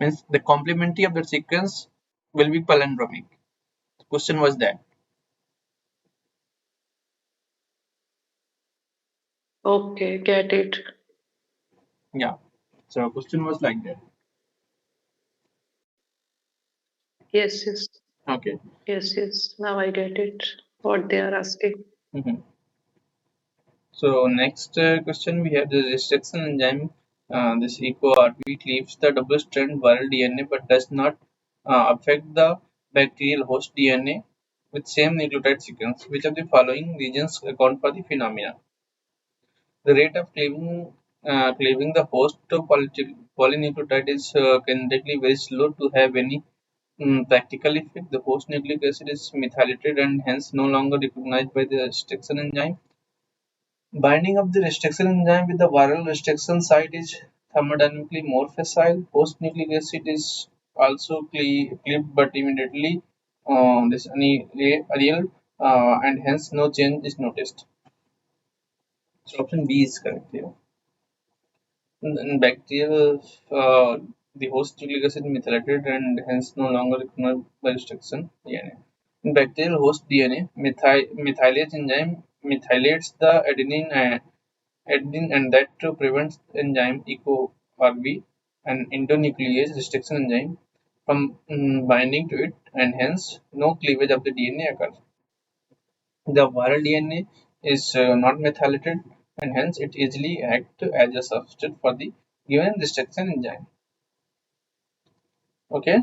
means the complementary of the sequence will be palindromic. The question was that. Okay, get it. Yeah, so question was like that. Yes, yes, Okay. yes, yes. Now I get it. What they are asking. Mhm. So next question we have the restriction enzyme. This EcoRP cleaves the double-strand viral DNA but does not affect the bacterial host DNA with same nucleotide sequence. Which of the following regions account for the phenomena? The rate of cleaving the host to polynucleotide is kinetically very slow to have any practical effect. The host nucleic acid is methylated and hence no longer recognized by the restriction enzyme. Binding of the restriction enzyme with the viral restriction site is thermodynamically more facile. Host nucleic acid is also cleaved but immediately this annealed and hence no change is noticed. So option B is correct here. In bacterial, the host nucleic acid methylated and hence no longer recognized by restriction DNA. In bacterial host DNA, methylase enzyme methylates the adenine and that prevents enzyme EcoRB and endonuclease restriction enzyme from binding to it and hence no cleavage of the DNA occurs. The viral DNA is not methylated and hence it easily acts as a substrate for the given restriction enzyme. Okay,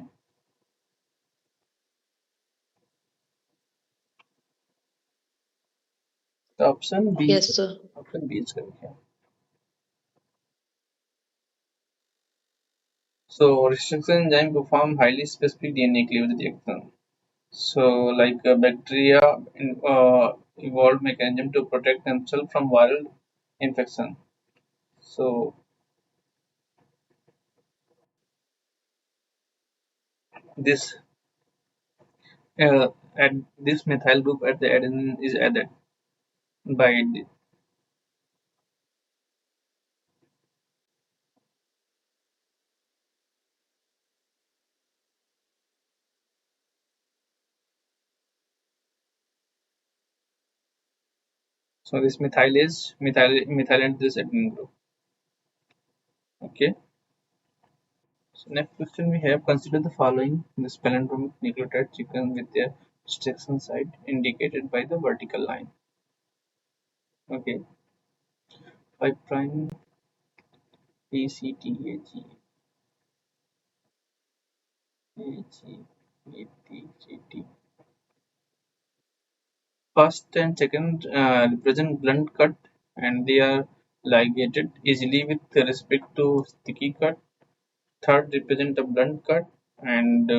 the Yes, sir. option B is correct here. So restriction enzyme perform highly specific DNA cleavage reaction. So, like bacteria evolved mechanism to protect themselves from viral infection. So, this and this methyl group at the adenine is added by the, So this methyl is methylate this adenine group. Okay. So next question we have, consider the following: this palindromic nucleotide sequence with their restriction site indicated by the vertical line. Okay. 5 prime ACTAG AGATGT. First and second represent blunt cut, and they are ligated easily with respect to sticky cut. Third represent a blunt cut, and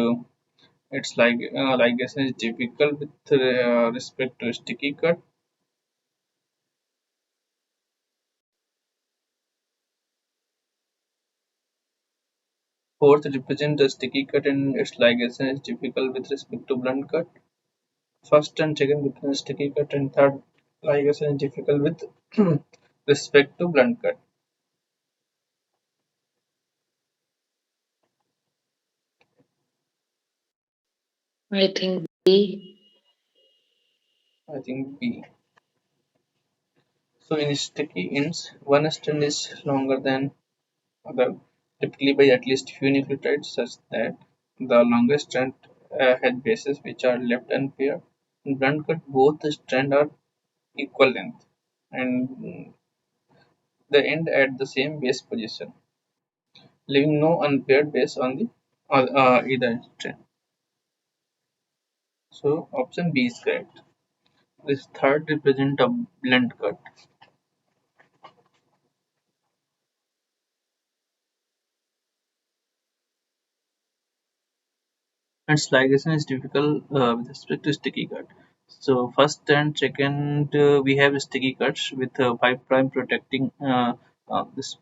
its ligation is difficult with respect to sticky cut. Fourth represent a sticky cut, and its ligation is difficult with respect to blunt cut. First and second represent sticky cut, and third ligation is difficult with respect to blunt cut. I think B. I think B. So in sticky ends, one strand is longer than other, typically by at least few nucleotides, such that the longest strand has bases which are left unpaired. In blunt cut, both the strands are equal length, and the end at the same base position, leaving no unpaired base on the either strand. So option B is correct. This third represent a blunt cut. Its ligation is difficult with respect to sticky cut. So first and second, we have sticky cuts with 5 prime protecting this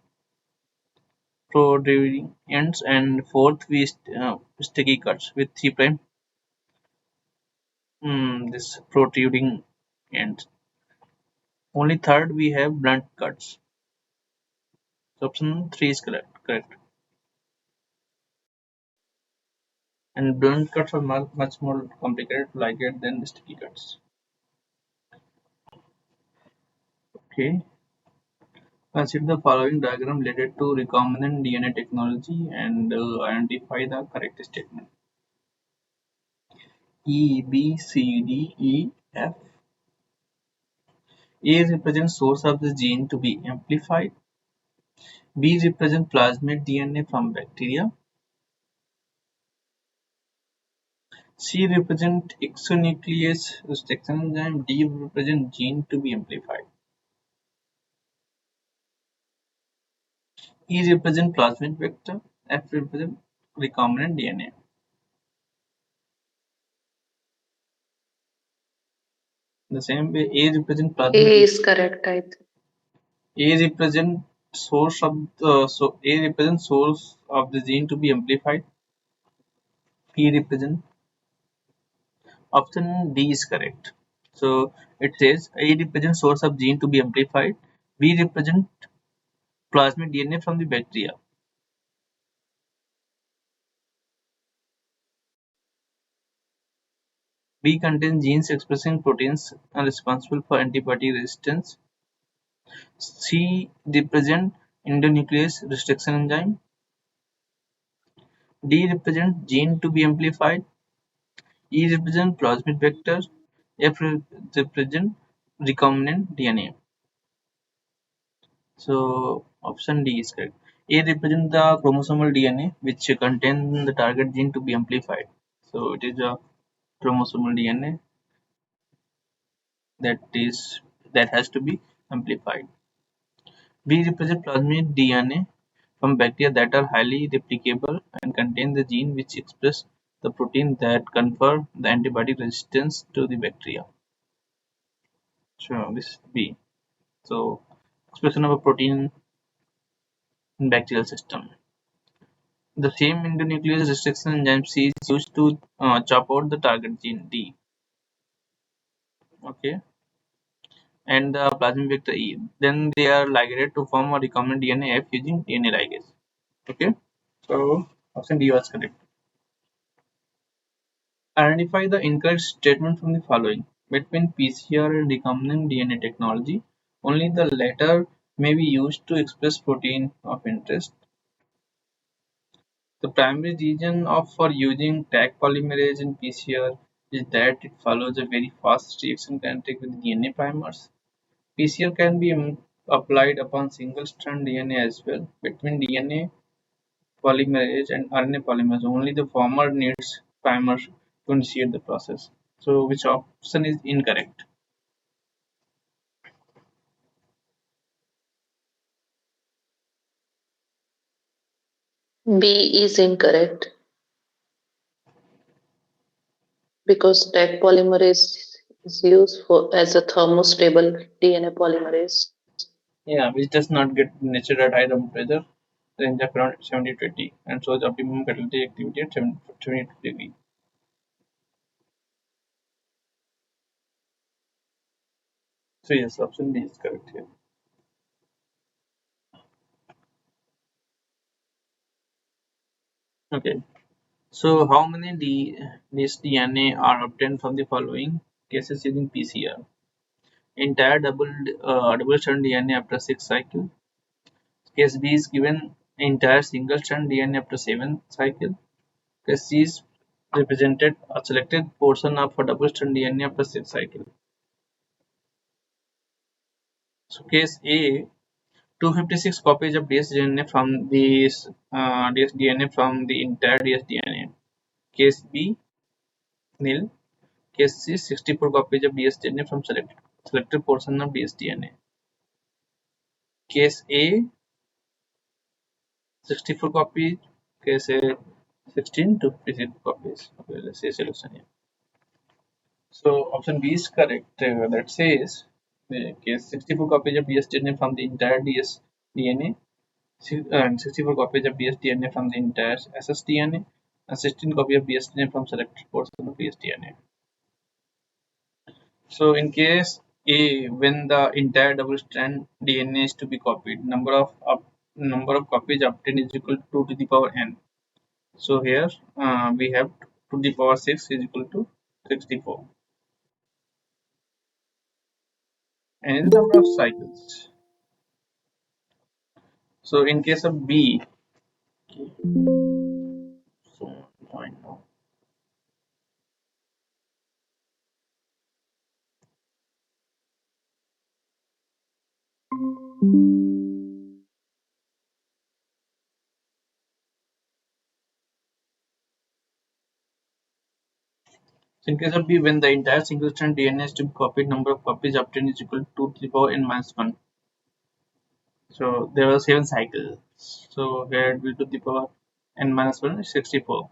protruding ends, and fourth we sticky cuts with 3 prime this protruding ends. Only third we have blunt cuts. So option 3 is correct. And blunt cuts are much more complicated to ligate than the sticky cuts. Okay. Consider the following diagram related to recombinant DNA technology and identify the correct statement. E, B, C, D, E, F. A represents source of the gene to be amplified. B represents plasmid DNA from bacteria. C represents exonuclease restriction enzyme. D represents gene to be amplified. E represents plasmid vector. F represents recombinant DNA. The same way, A represents plasmid. A is correct, I think. A represents A represents source of the gene to be amplified. P represents option D is correct. So it says A represents source of gene to be amplified. B represents plasmid DNA from the bacteria. B contains genes expressing proteins and responsible for antibody resistance. C represents endonuclease restriction enzyme. D represents gene to be amplified. E represents plasmid vector. F represents recombinant DNA. So option D is correct. A represents the chromosomal DNA which contains the target gene to be amplified. So it is a chromosomal DNA that is that has to be amplified. B represents plasmid DNA from bacteria that are highly replicable and contain the gene which express the protein that confer the antibody resistance to the bacteria. So this is B. So expression of a protein in bacterial system. The same endonuclease restriction enzyme C is used to chop out the target gene D. Okay, and the plasmid vector E. Then they are ligated to form a recombinant DNA F using DNA ligase. Okay, so option D was correct. Identify the incorrect statement from the following. between PCR and recombinant DNA technology. Only the latter may be used to express protein of interest. The primary reason for using Taq polymerase in PCR is that it follows a very fast reaction kinetic with DNA primers. PCR can be applied upon single-strand DNA as well. Between DNA polymerase and RNA polymerase, only the former needs primers to initiate the process. So, which option is incorrect? B is incorrect because Taq polymerase is used for as a thermostable DNA polymerase. Yeah, which does not get natural at high room temperature, range of around 70 to 80, and shows optimum catalytic activity at 72 degree. So yes, option B is correct here. Okay. So how many this DNA are obtained from the following cases using PCR? Entire double strand DNA after 6 cycles. Case B is given entire single strand DNA after 7 cycles. Case C is represented a selected portion of a double strand DNA after 6 cycles. So case A, 256 copies of dsDNA from this dsDNA from the entire dsDNA. Case B, nil. Case C, 64 copies of dsDNA from selected portion of dsDNA. Case A, 64 copies. Case A, 16 to 56 copies. Okay, let's say solution here. So option B is correct. That says the case 64 copies of dsDNA from the entire dsDNA and 64 copies of dsDNA from the entire ssDNA and 16 copies of dsDNA from selected portion of dsDNA. So in case A, when the entire double strand DNA is to be copied, number of copies obtained is equal to 2 to the power n. So here we have 2 to the power 6 is equal to 64. And number of cycles. So in case of B, so I know. So in case of B, when the entire single strand DNA is to be copied, number of copies obtained is equal to 2 to the power n minus 1. So there were 7 cycles. So here it will to the power n minus 1 is 64.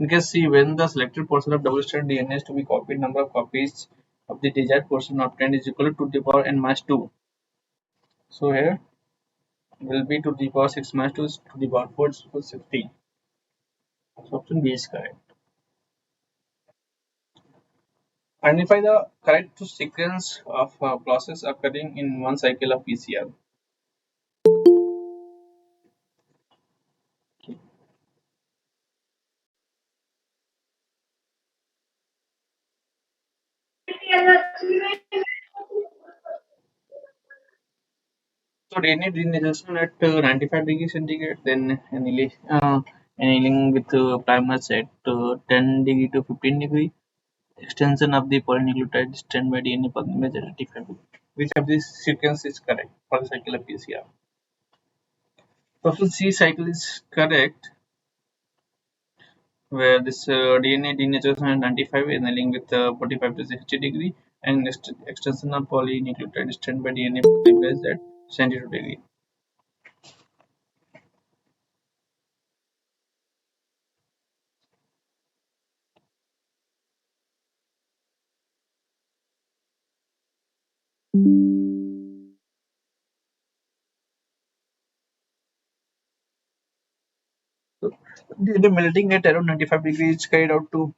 In case C, when the selected portion of double strand DNA is to be copied, number of copies of the desired portion obtained is equal to the power n minus 2. So here will be to the power 6 minus 2 is to the power 4 is equal to 16. So option B is correct. Identify the correct sequence of process occurring in one cycle of PCR. So DNA denaturation at 95 degrees centigrade, then annealing with primers at 10 degree to 15 degree, extension of the polynucleotide strand by DNA polymerase at 85 degree. Which of these sequence is correct for the cycle of PCR? Option C cycle is correct, where this DNA denaturation at 95 annealing with 45 to 60 degree and extension of polynucleotide strand by DNA polymerase at 72 degree. So, the melting at around 95 degrees is carried out to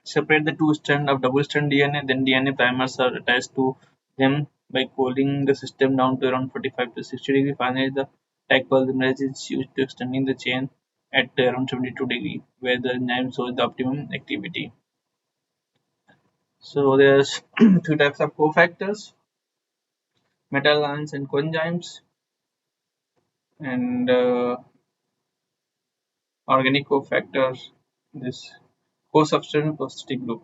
separate the two strands of double strand DNA. Then DNA primers are attached to them by cooling the system down to around 45 to 60 degrees. Finally, the Taq polymerase is used to extending the chain at around 72 degrees, where the enzyme shows the optimum activity. So there's two types of cofactors: metal ions and coenzymes, and organic cofactors. This co-substrate prosthetic group.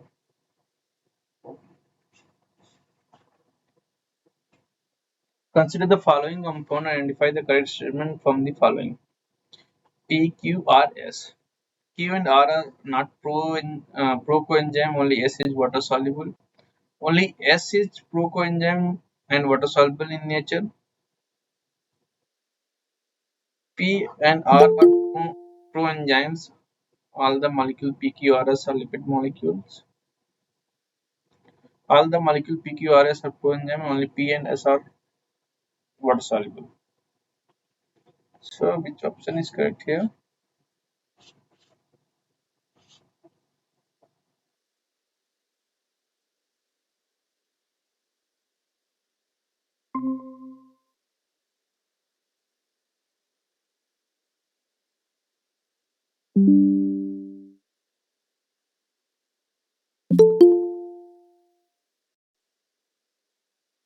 Consider the following compound and identify the correct statement from the following. PQRS. Q and R are not pro coenzyme, only S is water soluble. Only S is pro-coenzyme and water soluble in nature. P and R are pro-enzymes. All the molecule PQRS are lipid molecules. All the molecule PQRS are pro-enzyme. Only P and S are water soluble. So which option is correct here?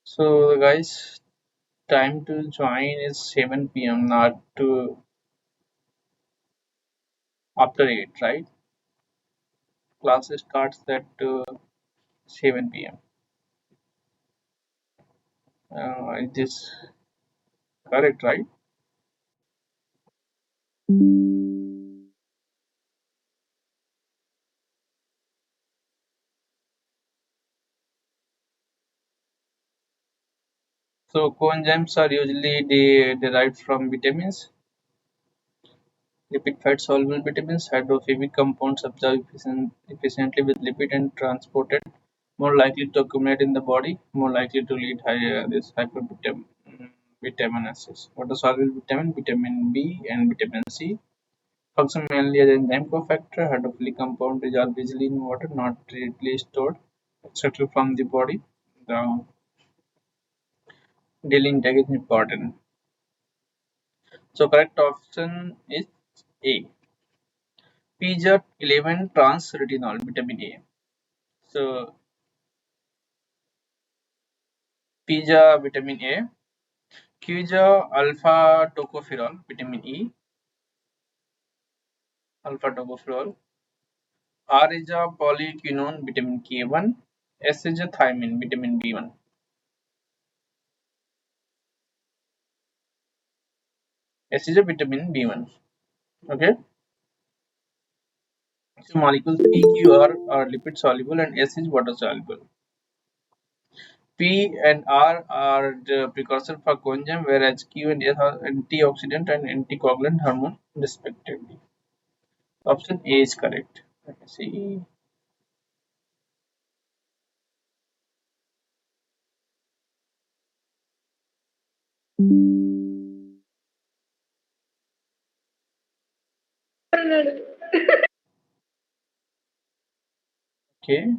So guys, time to join is 7 p.m. not to after 8, right? Class starts at 7 p.m. It is correct, right? So coenzymes are usually derived from vitamins, lipid fat soluble vitamins, hydrophobic compounds absorbed efficiently with lipid and transported, more likely to accumulate in the body, more likely to lead this hypervitaminasis. Water soluble vitamin, vitamin B and vitamin C function mainly as enzyme cofactor. Hydrophilic compound dissolved easily in water, not readily stored, extracted from the body. The daily intake is important. So correct option is A. PJAT 11 trans retinol vitamin A. So PJA vitamin A, QJA alpha tocopherol vitamin E, alpha tocopherol, R is a polyquinone vitamin K1, S is a thiamine vitamin B1. S is a vitamin B1. Okay. So molecules PQR are lipid soluble and S is water soluble. P and R are the precursor for coenzyme, whereas Q and S are antioxidant and anticoagulant hormone respectively. Option A is correct. Let me see. Okay.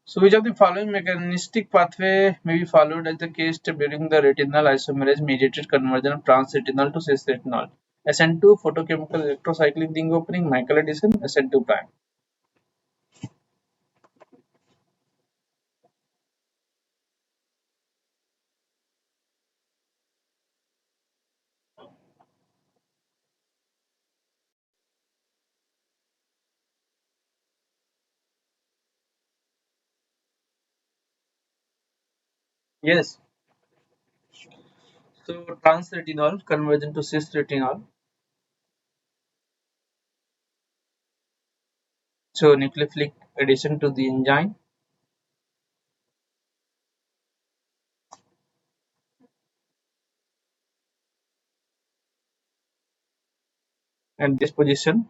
So which of the following mechanistic pathway may be followed as the case during the retinal isomerase mediated conversion of trans-retinal to cis-retinol? SN2 photochemical electrocycling ring opening, Michael addition, SN2 prime. Yes. So trans-retinol conversion to cis-retinol. So nucleophilic addition to the enzyme at this position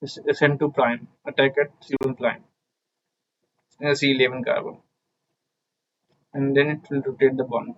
is SN2 prime. Attack at C1 prime, C11 carbon, and then it will rotate the bond.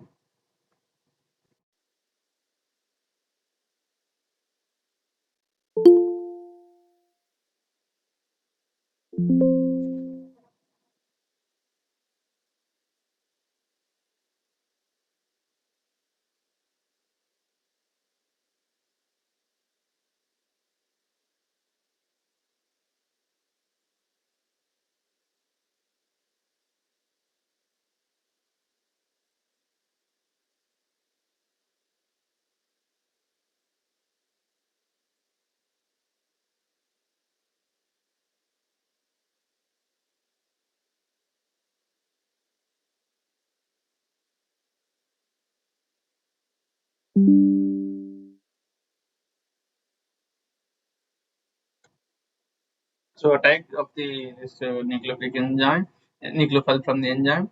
So attack of the this nucleophilic enzyme, nucleophile from the enzyme,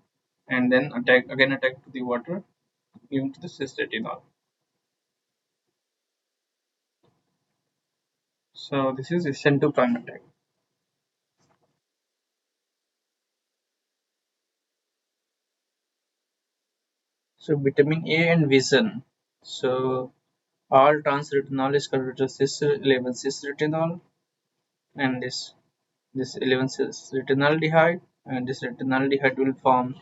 and then attack to the water, giving to the cis-retinol. So this is SN2 prime attack. So vitamin A and vision. So all trans-retinol is converted to cis 11 cis-retinol, and this 11 cis-retinaldehyde, and this retinaldehyde will form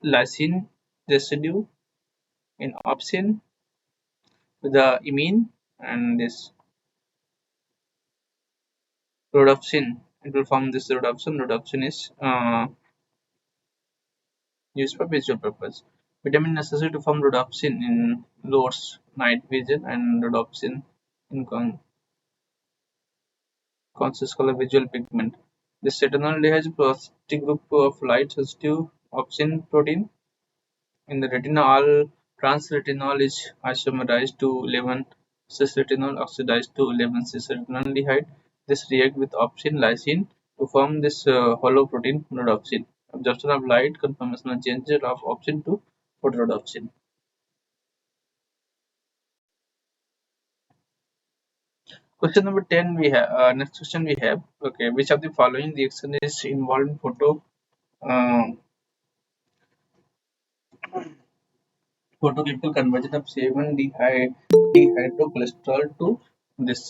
lysine residue in opsin with the imine, and this rhodopsin. It will form this rhodopsin. Rhodopsin is used for visual purpose. Vitamin necessary to form rhodopsin in lowers night vision, and rhodopsin in consists of visual pigment. This retinol has a positive group of light sensitive opsin protein. In the retina, all trans-retinol is isomerized to 11 cis-retinol oxidized to 11 cis-retinaldehyde. This react with opsin lysine to form this hollow protein rhodopsin. Absorption of light conformational changes of opsin to photorhodopsin. Question number 10 we have next question we have, okay, which of the following reaction is involved in uh, photochemical conversion of 7 dehydrocholesterol to this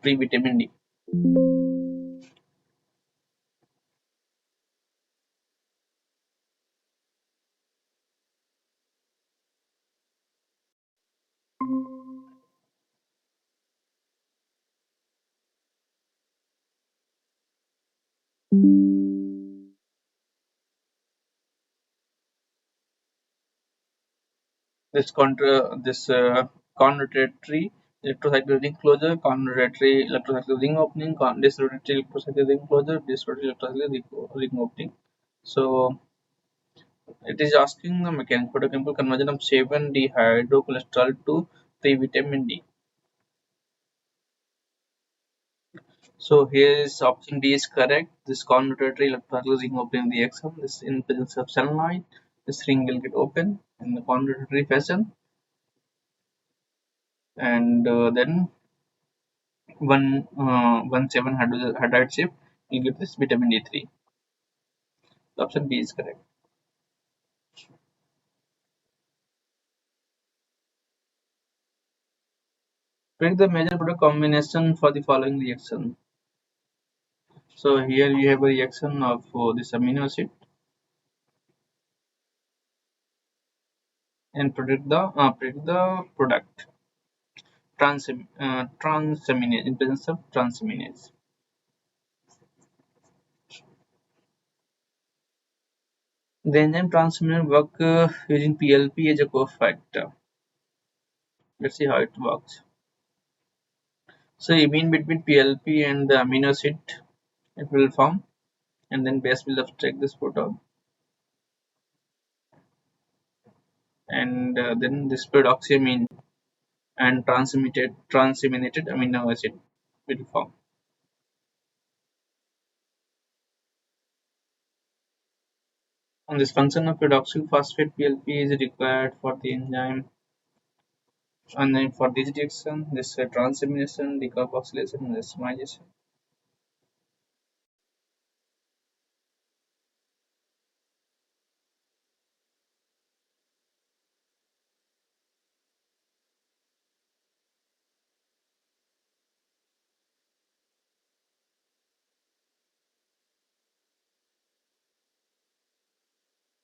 pre-vitamin D. This conrotatory electrocyclic closure, conrotatory electrocyclic ring opening, disrotatory electrocyclic ring closure, disrotatory electrocyclic ring opening. So it is asking the mechanical photochemical conversion of 7 dehydrocholesterol to 3 vitamin D. So here is option D is correct. This conrotatory electrocyclic ring opening reaction, this in presence of sunlight, this ring will get open in the conrotatory fashion, and then one 7 hydride shift will give this vitamin D3. The option B is correct. Pick the major product combination for the following reaction. So here we have a reaction of this amino acid and predict the product transaminase in presence of transaminase. The enzyme transaminase work using PLP as a cofactor. Let's see how it works. So imine between PLP and the amino acid it will form, and then base will abstract this proton, and then this peroxyamine and transaminated amino acid will form. On this function of peroxyl phosphate, PLP is required for the enzyme, and then for this reaction, this transamination, decarboxylation, and racemization.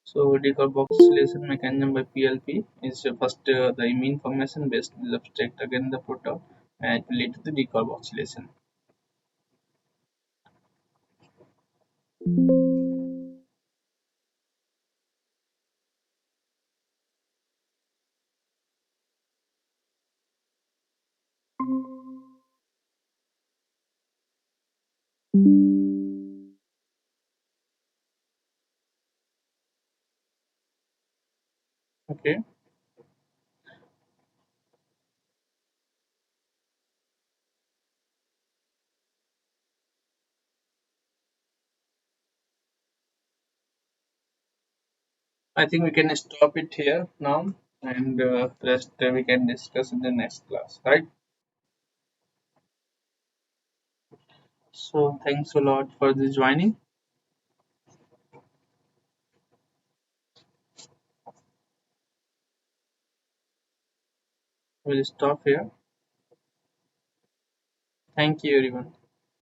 So decarboxylation mechanism by PLP is first the imine formation based will abstract again the proton, and it will lead to the decarboxylation. Okay. I think we can stop it here now, and rest we can discuss in the next class, right? So thanks a lot for the joining. We'll stop here. Thank you, everyone.